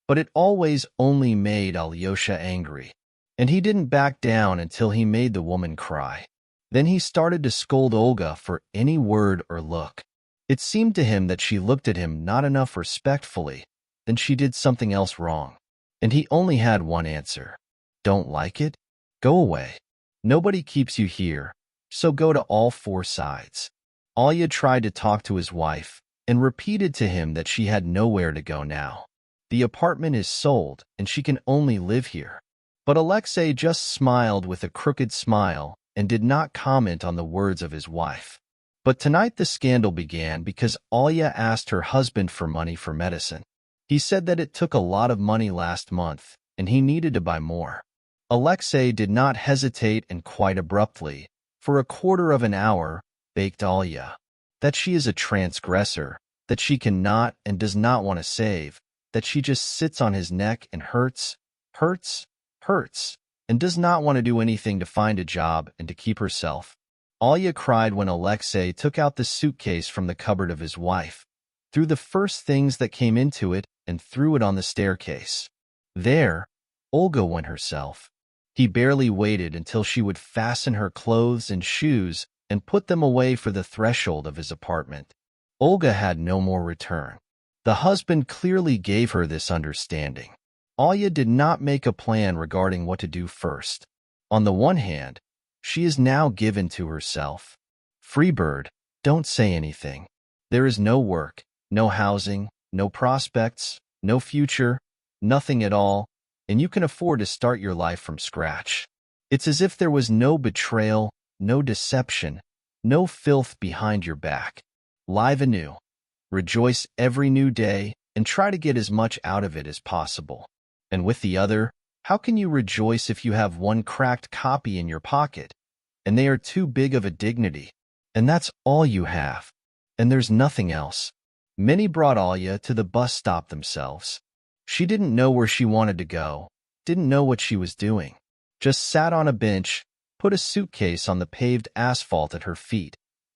but it always only made Alyosha angry. And he didn't back down until he made the woman cry. Then he started to scold Olga for any word or look. It seemed to him that she looked at him not enough respectfully, then she did something else wrong. And he only had one answer. "Don't like it? Go away. Nobody keeps you here, so go to all four sides." Olga tried to talk to his wife and repeated to him that she had nowhere to go now. The apartment is sold and she can only live here. But Alexei just smiled with a crooked smile and did not comment on the words of his wife. But tonight the scandal began because Olga asked her husband for money for medicine. He said that it took a lot of money last month, and he needed to buy more. Alexei did not hesitate and quite abruptly, for a quarter of an hour, begged Olga that she is a transgressor, that she cannot and does not want to save, that she just sits on his neck and hurts, and does not want to do anything to find a job and to keep herself. Olga cried when Alexei took out the suitcase from the cupboard of his wife, threw the first things that came into it, and threw it on the staircase. There, Olga went herself. He barely waited until she would fasten her clothes and shoes and put them away for the threshold of his apartment. Olga had no more return. The husband clearly gave her this understanding. Olga did not make a plan regarding what to do first. On the one hand, she is now given to herself. Free bird, don't say anything. There is no work, no housing, no prospects, no future, nothing at all, and you can afford to start your life from scratch. It's as if there was no betrayal, no deception, no filth behind your back. Live anew. Rejoice every new day and try to get as much out of it as possible. And with the other, how can you rejoice if you have one cracked copy in your pocket, and they are too big of a dignity, and that's all you have, and there's nothing else? Many brought Olga to the bus stop themselves. She didn't know where she wanted to go, didn't know what she was doing, just sat on a bench, put a suitcase on the paved asphalt at her feet,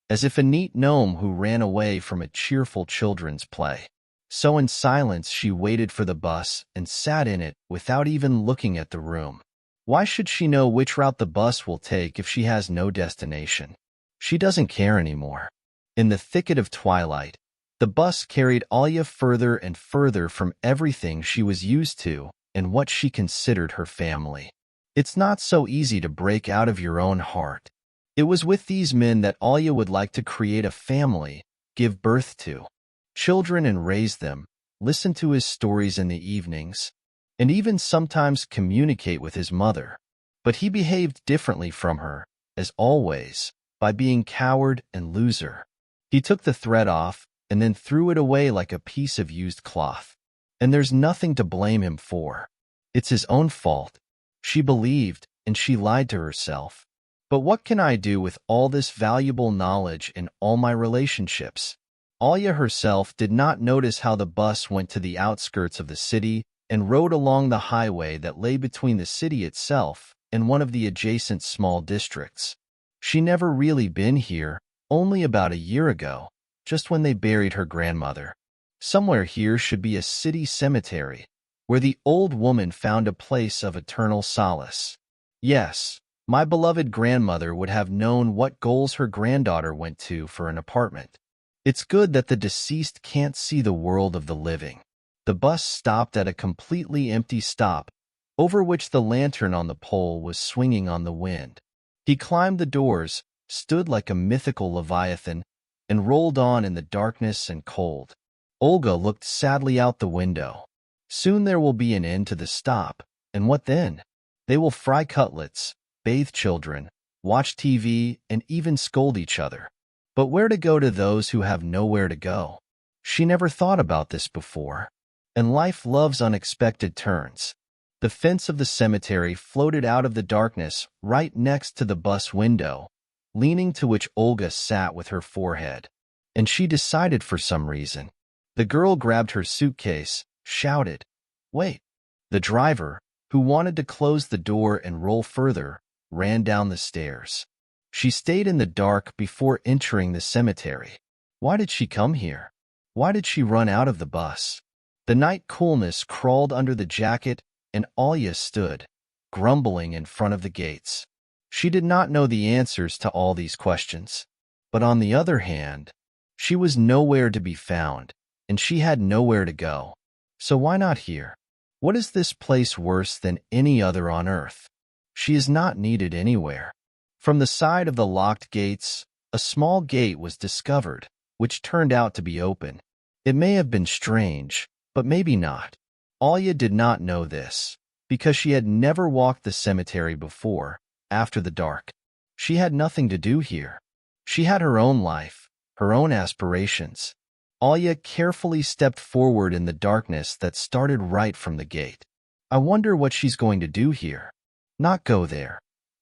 as if a neat gnome who ran away from a cheerful children's play. So in silence she waited for the bus and sat in it without even looking at the room. Why should she know which route the bus will take if she has no destination? She doesn't care anymore. In the thicket of twilight, The bus carried Olga further and further from everything she was used to and what she considered her family. It's not so easy to break out of your own heart. It was with these men that Olga would like to create a family, give birth to children and raise them, listen to his stories in the evenings, and even sometimes communicate with his mother. But he behaved differently from her, as always, by being coward and loser. He took the thread off and then threw it away like a piece of used cloth. And there's nothing to blame him for. It's his own fault. She believed, and she lied to herself. But what can I do with all this valuable knowledge in all my relationships? Olga herself did not notice how the bus went to the outskirts of the city and rode along the highway that lay between the city itself and one of the adjacent small districts. She never really been here, only about a year ago, just when they buried her grandmother. Somewhere here should be a city cemetery, where the old woman found a place of eternal solace. Yes, my beloved grandmother would have known what goals her granddaughter went to for an apartment. It's good that the deceased can't see the world of the living. The bus stopped at a completely empty stop, over which the lantern on the pole was swinging on the wind. He climbed the doors, stood like a mythical leviathan, and rolled on in the darkness and cold. Olga looked sadly out the window. Soon there will be an end to the stop, and what then? They will fry cutlets, bathe children, watch TV, and even scold each other. But where to go to those who have nowhere to go? She never thought about this before. And life loves unexpected turns. The fence of the cemetery floated out of the darkness right next to the bus window, leaning to which Olga sat with her forehead. And she decided for some reason. The girl grabbed her suitcase, shouted, "Wait!" The driver, who wanted to close the door and roll further, ran down the stairs. She stayed in the dark before entering the cemetery. Why did she come here? Why did she run out of the bus? The night coolness crawled under the jacket, and Olga stood, grumbling in front of the gates. She did not know the answers to all these questions. But on the other hand, she was nowhere to be found, and she had nowhere to go. So why not here? What is this place worse than any other on earth? She is not needed anywhere. From the side of the locked gates, a small gate was discovered, which turned out to be open. It may have been strange, but maybe not. Olga did not know this, because she had never walked the cemetery before, after the dark. She had nothing to do here. She had her own life, her own aspirations. Olga carefully stepped forward in the darkness that started right from the gate. I wonder what she's going to do here. Not go there,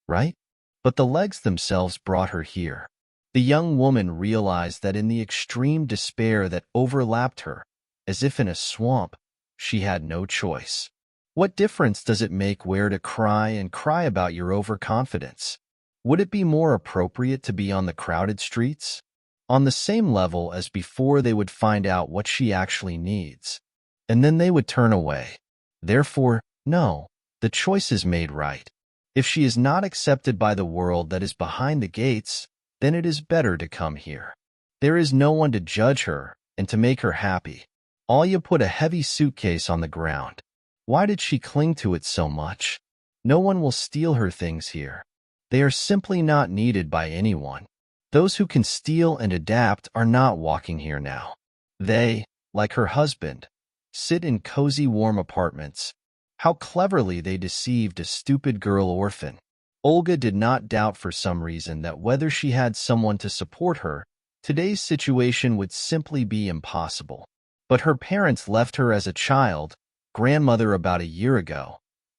right? But the legs themselves brought her here. The young woman realized that in the extreme despair that overlapped her, as if in a swamp, she had no choice. What difference does it make where to cry and cry about your overconfidence? Would it be more appropriate to be on the crowded streets? On the same level as before, they would find out what she actually needs, and then they would turn away. Therefore, no, the choice is made right. If she is not accepted by the world that is behind the gates, then it is better to come here. There is no one to judge her and to make her happy. Olga put a heavy suitcase on the ground. Why did she cling to it so much? No one will steal her things here. They are simply not needed by anyone. Those who can steal and adapt are not walking here now. They, like her husband, sit in cozy, warm apartments. How cleverly they deceived a stupid girl orphan. Olga did not doubt for some reason that whether she had someone to support her, today's situation would simply be impossible. But her parents left her as a child, grandmother about a year ago,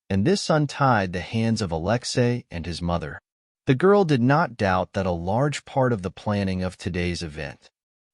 and this untied the hands of Alexei and his mother. The girl did not doubt that a large part of the planning of today's event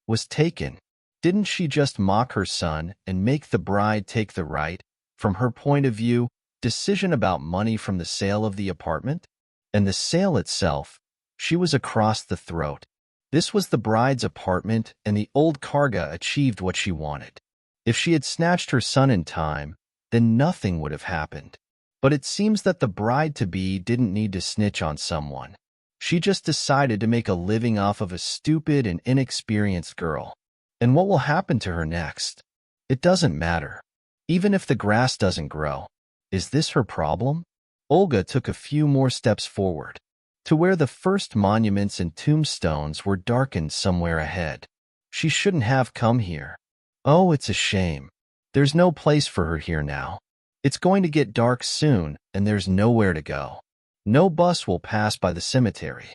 was taken. Didn't she just mock her son and make the bride take the right, from her point of view, decision about money from the sale of the apartment? And the sale itself, she was across the throat. This was the bride's apartment, and the old Karga achieved what she wanted. If she had snatched her son in time, then nothing would have happened. But it seems that the bride-to-be didn't need to snitch on someone. She just decided to make a living off of a stupid and inexperienced girl. And what will happen to her next? It doesn't matter. Even if the grass doesn't grow. Is this her problem? Olga took a few more steps forward, to where the first monuments and tombstones were darkened somewhere ahead. She shouldn't have come here. Oh, it's a shame. There's no place for her here now. It's going to get dark soon, and there's nowhere to go. No bus will pass by the cemetery.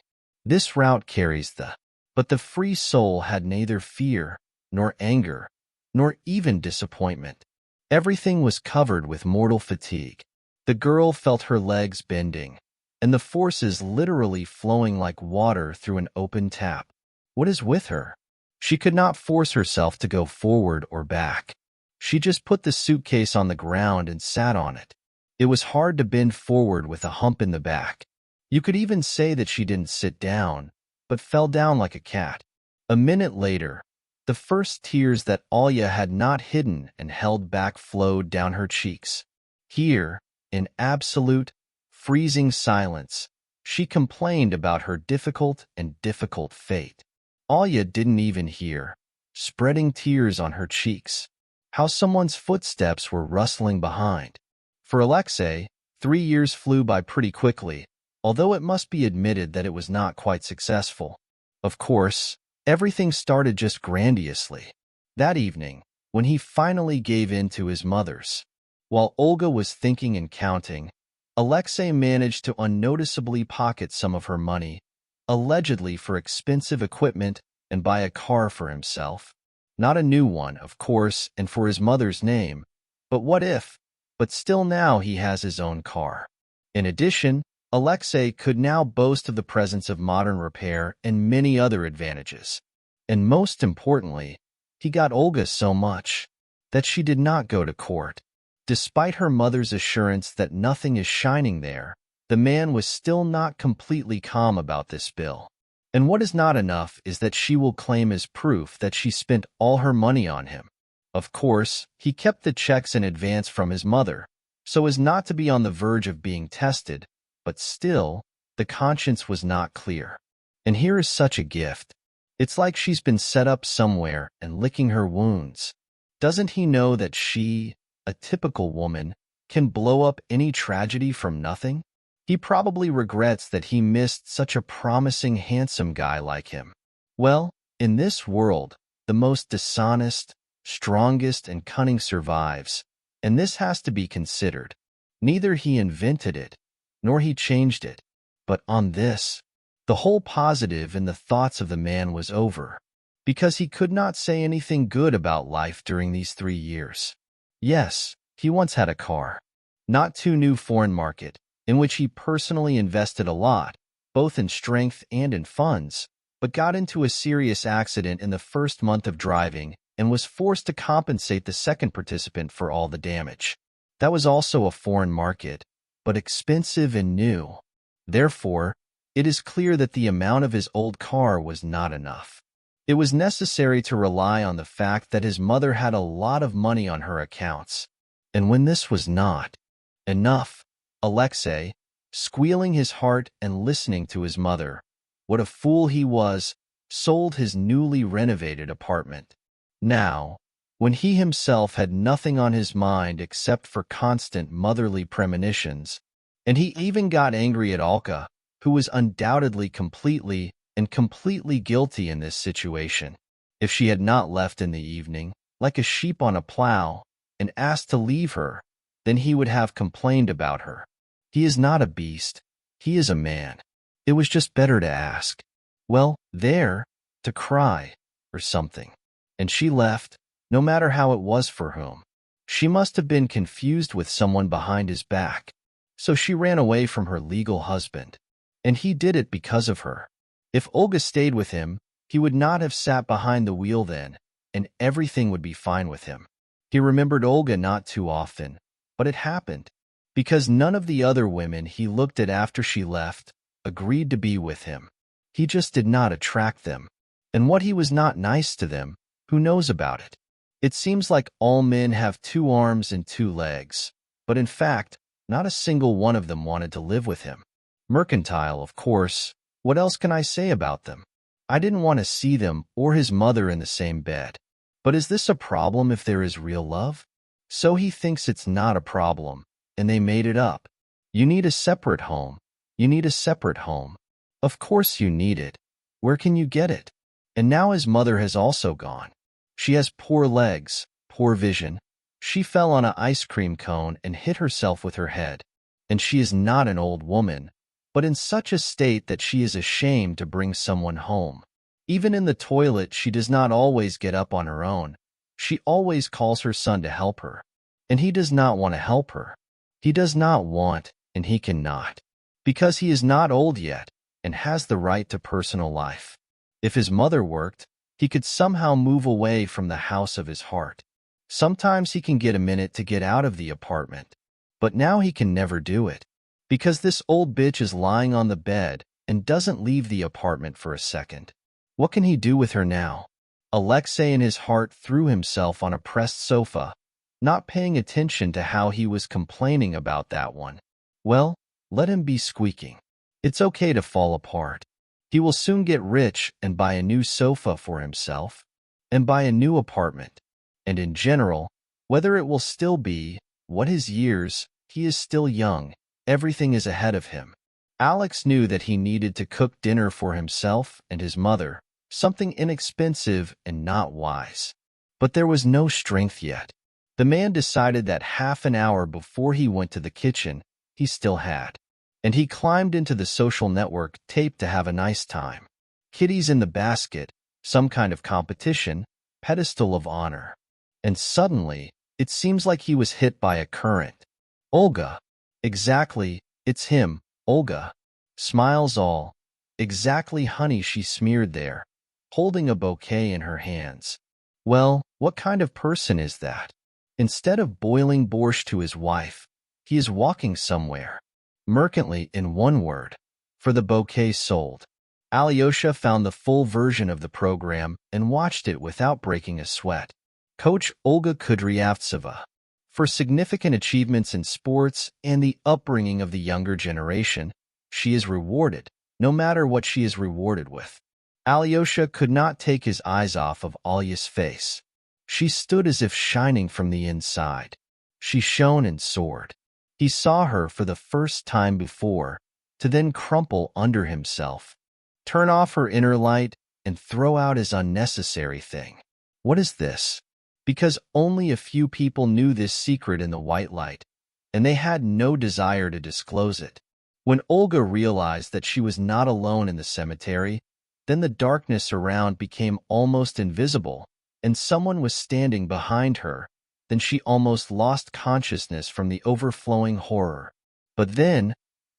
This route carries the... But the free soul had neither fear, nor anger, nor even disappointment. Everything was covered with mortal fatigue. The girl felt her legs bending, and the forces literally flowing like water through an open tap. What is with her? She could not force herself to go forward or back. She just put the suitcase on the ground and sat on it. It was hard to bend forward with a hump in the back. You could even say that she didn't sit down, but fell down like a cat. A minute later, the first tears that Olga had not hidden and held back flowed down her cheeks. Here, in absolute, freezing silence, she complained about her difficult fate. Olga didn't even hear, spreading tears on her cheeks, how someone's footsteps were rustling behind. For Alexei, 3 years flew by pretty quickly, although it must be admitted that it was not quite successful. Of course, everything started just grandiosely. That evening, when he finally gave in to his mother's. While Olga was thinking and counting, Alexei managed to unnoticeably pocket some of her money, allegedly for expensive equipment, and buy a car for himself. Not a new one, of course, and for his mother's name. But what if? But still now he has his own car. In addition, Alexei could now boast of the presence of modern repair and many other advantages. And most importantly, he got Olga so much that she did not go to court. Despite her mother's assurance that nothing is shining there, the man was still not completely calm about this bill. And what is not enough is that she will claim as proof that she spent all her money on him. Of course, he kept the checks in advance from his mother, so as not to be on the verge of being tested, but still, the conscience was not clear. And here is such a gift. It's like she's been set up somewhere and licking her wounds. Doesn't he know that she, a typical woman, can blow up any tragedy from nothing? He probably regrets that he missed such a promising, handsome guy like him. Well, in this world, the most dishonest, strongest, and cunning survives, and this has to be considered. Neither he invented it, nor he changed it. But on this, the whole positive in the thoughts of the man was over, because he could not say anything good about life during these 3 years. Yes, he once had a car. Not too new foreign market, in which he personally invested a lot, both in strength and in funds, but got into a serious accident in the first month of driving and was forced to compensate the second participant for all the damage. That was also a foreign market, but expensive and new. Therefore, it is clear that the amount of his old car was not enough. It was necessary to rely on the fact that his mother had a lot of money on her accounts. And when this was not enough, Alexei, squealing his heart and listening to his mother, what a fool he was, sold his newly renovated apartment. Now, when he himself had nothing on his mind except for constant motherly premonitions, and he even got angry at Olga, who was undoubtedly completely guilty in this situation. If she had not left in the evening, like a sheep on a plow, and asked to leave her, then he would have complained about her. He is not a beast. He is a man. It was just better to ask. Well, there, to cry, or something. And she left, no matter how it was for whom. She must have been confused with someone behind his back. So she ran away from her legal husband. And he did it because of her. If Olga stayed with him, he would not have sat behind the wheel then, and everything would be fine with him. He remembered Olga not too often, but it happened, because none of the other women he looked at after she left agreed to be with him. He just did not attract them. And what he was not nice to them, who knows about it? It seems like all men have 2 arms and 2 legs, but in fact, not a single one of them wanted to live with him. Mercantile, of course. What else can I say about them? I didn't want to see them or his mother in the same bed. But is this a problem if there is real love? So he thinks it's not a problem, and they made it up. You need a separate home. You need a separate home. Of course you need it. Where can you get it? And now his mother has also gone. She has poor legs, poor vision. She fell on an ice cream cone and hit herself with her head. And she is not an old woman, but in such a state that she is ashamed to bring someone home. Even in the toilet, she does not always get up on her own. She always calls her son to help her. And he does not want to help her. He does not want, and he cannot. Because he is not old yet and has the right to personal life. If his mother worked, he could somehow move away from the house of his heart. Sometimes he can get a minute to get out of the apartment. But now he can never do it. Because this old bitch is lying on the bed and doesn't leave the apartment for a second. What can he do with her now? Alexei in his heart threw himself on a pressed sofa, not paying attention to how he was complaining about that one. Well, let him be squeaking. It's okay to fall apart. He will soon get rich and buy a new sofa for himself, and buy a new apartment. And in general, whether it will still be, what his years, he is still young, everything is ahead of him. Alex knew that he needed to cook dinner for himself and his mother, something inexpensive and not wise. But there was no strength yet. The man decided that half an hour before he went to the kitchen, he still had. And he climbed into the social network tape to have a nice time. Kitties in the basket, some kind of competition, pedestal of honor. And suddenly, it seems like he was hit by a current. Olga. Exactly, it's him, Olga. Smiles all. Exactly, honey, she smeared there, holding a bouquet in her hands. Well, what kind of person is that? Instead of boiling borscht to his wife, he is walking somewhere. Mercantly, in one word, for the bouquet sold. Alyosha found the full version of the program and watched it without breaking a sweat. Coach Olga Kudryavtseva. For significant achievements in sports and the upbringing of the younger generation, she is rewarded, no matter what she is rewarded with. Alyosha could not take his eyes off of Alya's face. She stood as if shining from the inside. She shone and soared. He saw her for the first time before, to then crumple under himself, turn off her inner light, and throw out his unnecessary thing. What is this? Because only a few people knew this secret in the white light, and they had no desire to disclose it. When Olga realized that she was not alone in the cemetery, then the darkness around became almost invisible, and someone was standing behind her. Then she almost lost consciousness from the overflowing horror. But then,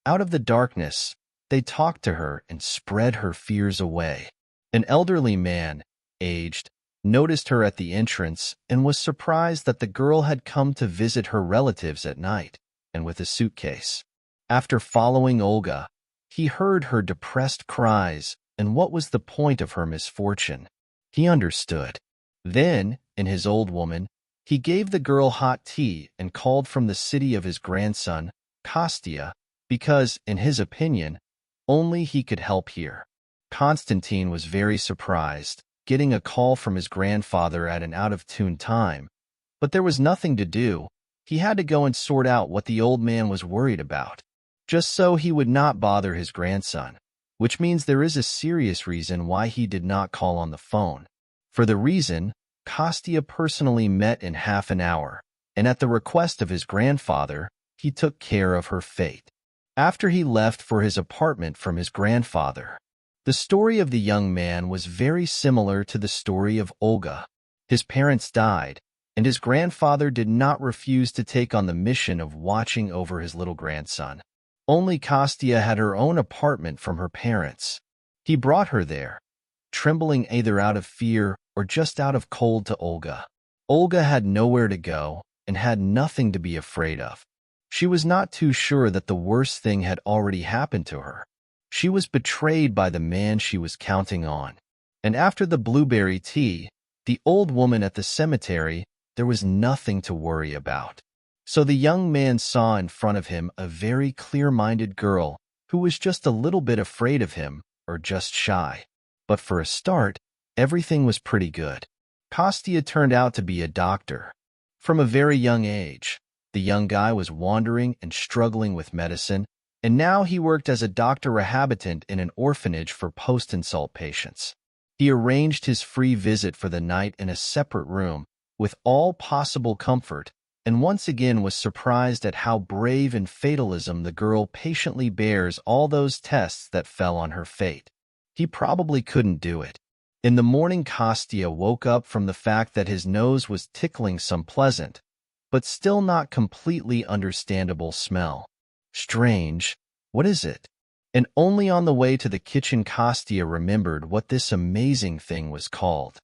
out of the darkness, they talked to her and spread her fears away. An elderly man, aged, noticed her at the entrance and was surprised that the girl had come to visit her relatives at night, and with a suitcase. After following Olga, he heard her depressed cries and what was the point of her misfortune. He understood. Then, in his old woman, he gave the girl hot tea and called from the city of his grandson, Kostya, because, in his opinion, only he could help here. Konstantin was very surprised, getting a call from his grandfather at an out-of-tune time. But there was nothing to do. He had to go and sort out what the old man was worried about, just so he would not bother his grandson, which means there is a serious reason why he did not call on the phone. For the reason, Kostya personally met in half an hour, and at the request of his grandfather, he took care of her fate. After he left for his apartment from his grandfather, the story of the young man was very similar to the story of Olga. His parents died, and his grandfather did not refuse to take on the mission of watching over his little grandson. Only Kostya had her own apartment from her parents. He brought her there, trembling either out of fear or just out of cold to Olga. Olga had nowhere to go and had nothing to be afraid of. She was not too sure that the worst thing had already happened to her. She was betrayed by the man she was counting on. And after the blueberry tea, the old woman at the cemetery, there was nothing to worry about. So the young man saw in front of him a very clear-minded girl who was just a little bit afraid of him or just shy. But for a start, everything was pretty good. Kostya turned out to be a doctor. From a very young age, the young guy was wandering and struggling with medicine, and now he worked as a doctor rehabilitant in an orphanage for post-insult patients. He arranged his free visit for the night in a separate room, with all possible comfort, and once again was surprised at how brave and fatalism the girl patiently bears all those tests that fell on her fate. He probably couldn't do it. In the morning, Kostya woke up from the fact that his nose was tickling some pleasant, but still not completely understandable smell. Strange, what is it? And only on the way to the kitchen Kostya remembered what this amazing thing was called.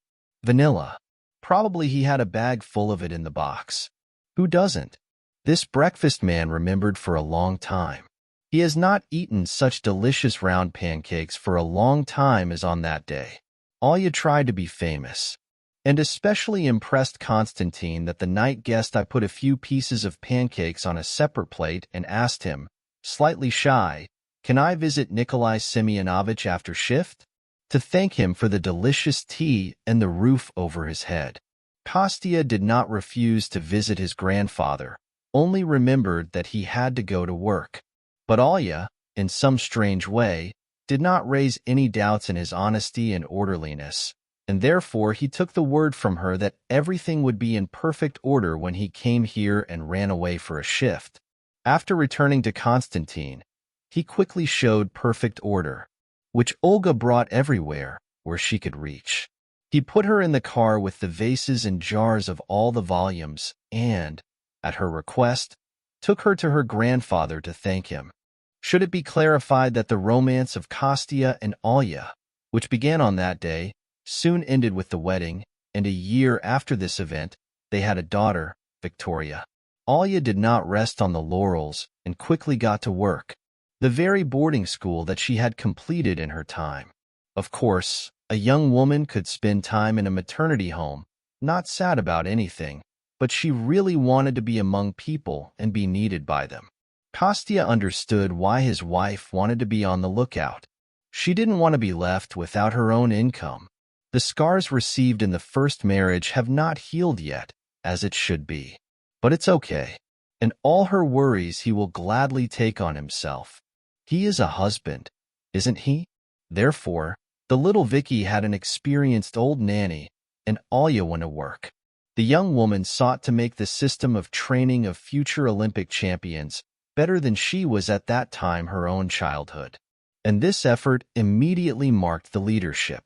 Vanilla. Probably he had a bag full of it in the box. Who doesn't? This breakfast man remembered for a long time. He has not eaten such delicious round pancakes for a long time as on that day. Olga tried to be famous, and especially impressed Konstantin that the night guest I put a few pieces of pancakes on a separate plate and asked him, slightly shy, "Can I visit Nikolai Semyonovich after shift?" to thank him for the delicious tea and the roof over his head. Kostya did not refuse to visit his grandfather, only remembered that he had to go to work. But Olga, in some strange way, did not raise any doubts in his honesty and orderliness, and therefore he took the word from her that everything would be in perfect order when he came here and ran away for a shift. After returning to Konstantin, he quickly showed perfect order, which Olga brought everywhere where she could reach. He put her in the car with the vases and jars of all the volumes and, at her request, took her to her grandfather to thank him. Should it be clarified that the romance of Kostya and Olga, which began on that day, soon ended with the wedding, and a year after this event, they had a daughter, Victoria. Olga did not rest on the laurels and quickly got to work, the very boarding school that she had completed in her time. Of course, a young woman could spend time in a maternity home, not sad about anything, but she really wanted to be among people and be needed by them. Kostya understood why his wife wanted to be on the lookout. She didn't want to be left without her own income. The scars received in the first marriage have not healed yet, as it should be. But it's okay, and all her worries he will gladly take on himself. He is a husband, isn't he? Therefore, the little Vicky had an experienced old nanny, and Olga went to work. The young woman sought to make the system of training of future Olympic champions better than she was at that time her own childhood. And this effort immediately marked the leadership.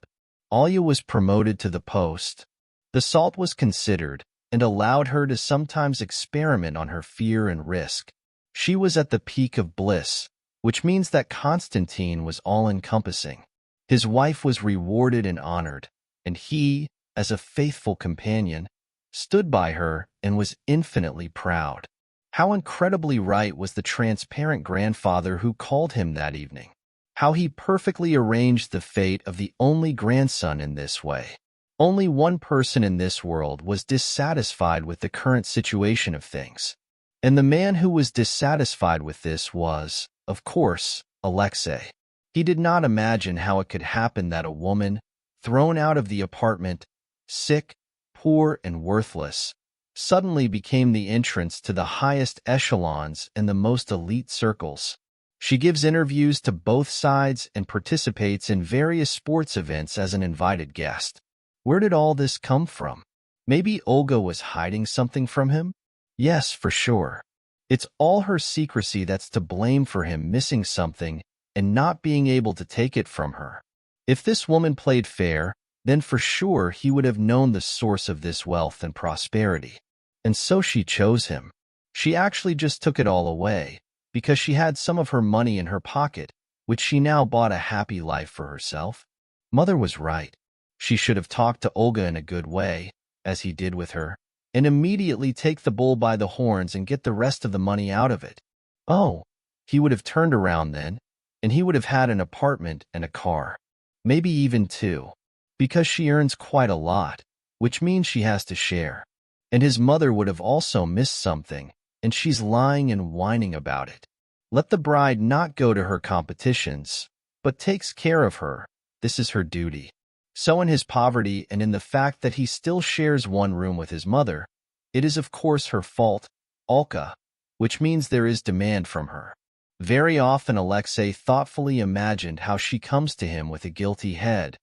Olga was promoted to the post. The salt was considered and allowed her to sometimes experiment on her fear and risk. She was at the peak of bliss, which means that Konstantin was all-encompassing. His wife was rewarded and honored, and he, as a faithful companion, stood by her and was infinitely proud. How incredibly right was the transparent grandfather who called him that evening. How he perfectly arranged the fate of the only grandson in this way. Only one person in this world was dissatisfied with the current situation of things. And the man who was dissatisfied with this was, of course, Alexei. He did not imagine how it could happen that a woman, thrown out of the apartment, sick, poor, and worthless, suddenly became the entrance to the highest echelons and the most elite circles. She gives interviews to both sides and participates in various sports events as an invited guest. Where did all this come from? Maybe Olga was hiding something from him? Yes, for sure. It's all her secrecy that's to blame for him missing something and not being able to take it from her. If this woman played fair, then for sure he would have known the source of this wealth and prosperity. And so she chose him. She actually just took it all away, because she had some of her money in her pocket, which she now bought a happy life for herself. Mother was right. She should have talked to Olga in a good way, as he did with her, and immediately take the bull by the horns and get the rest of the money out of it. Oh, he would have turned around then, and he would have had an apartment and a car. Maybe even two, because she earns quite a lot, which means she has to share. And his mother would have also missed something, and she's lying and whining about it. Let the bride not go to her competitions, but takes care of her. This is her duty. So in his poverty and in the fact that he still shares one room with his mother, it is of course her fault, Olga, which means there is demand from her. Very often Alexei thoughtfully imagined how she comes to him with a guilty head,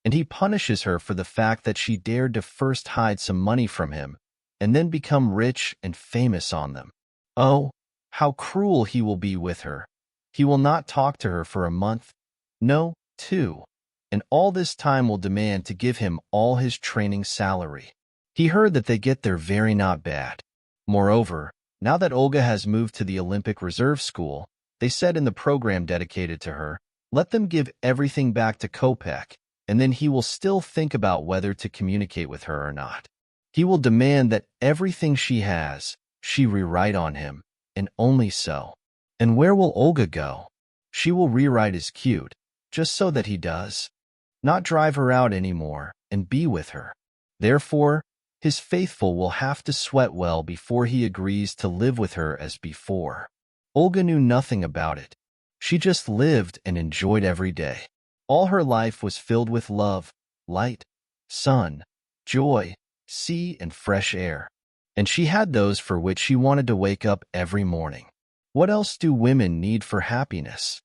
and he punishes her for the fact that she dared to first hide some money from him and then become rich and famous on them. Oh, how cruel he will be with her. He will not talk to her for a month, no, 2, and all this time will demand to give him all his training salary. He heard that they get there very not bad. Moreover, now that Olga has moved to the Olympic Reserve School, they said in the program dedicated to her, let them give everything back to Kopek, and then he will still think about whether to communicate with her or not. He will demand that everything she has, she rewrite on him, and only so. And where will Olga go? She will rewrite his cute, just so that he does. Not drive her out anymore, and be with her. Therefore, his faithful will have to sweat well before he agrees to live with her as before. Olga knew nothing about it. She just lived and enjoyed every day. All her life was filled with love, light, sun, joy, sea, and fresh air. And she had those for which she wanted to wake up every morning. What else do women need for happiness?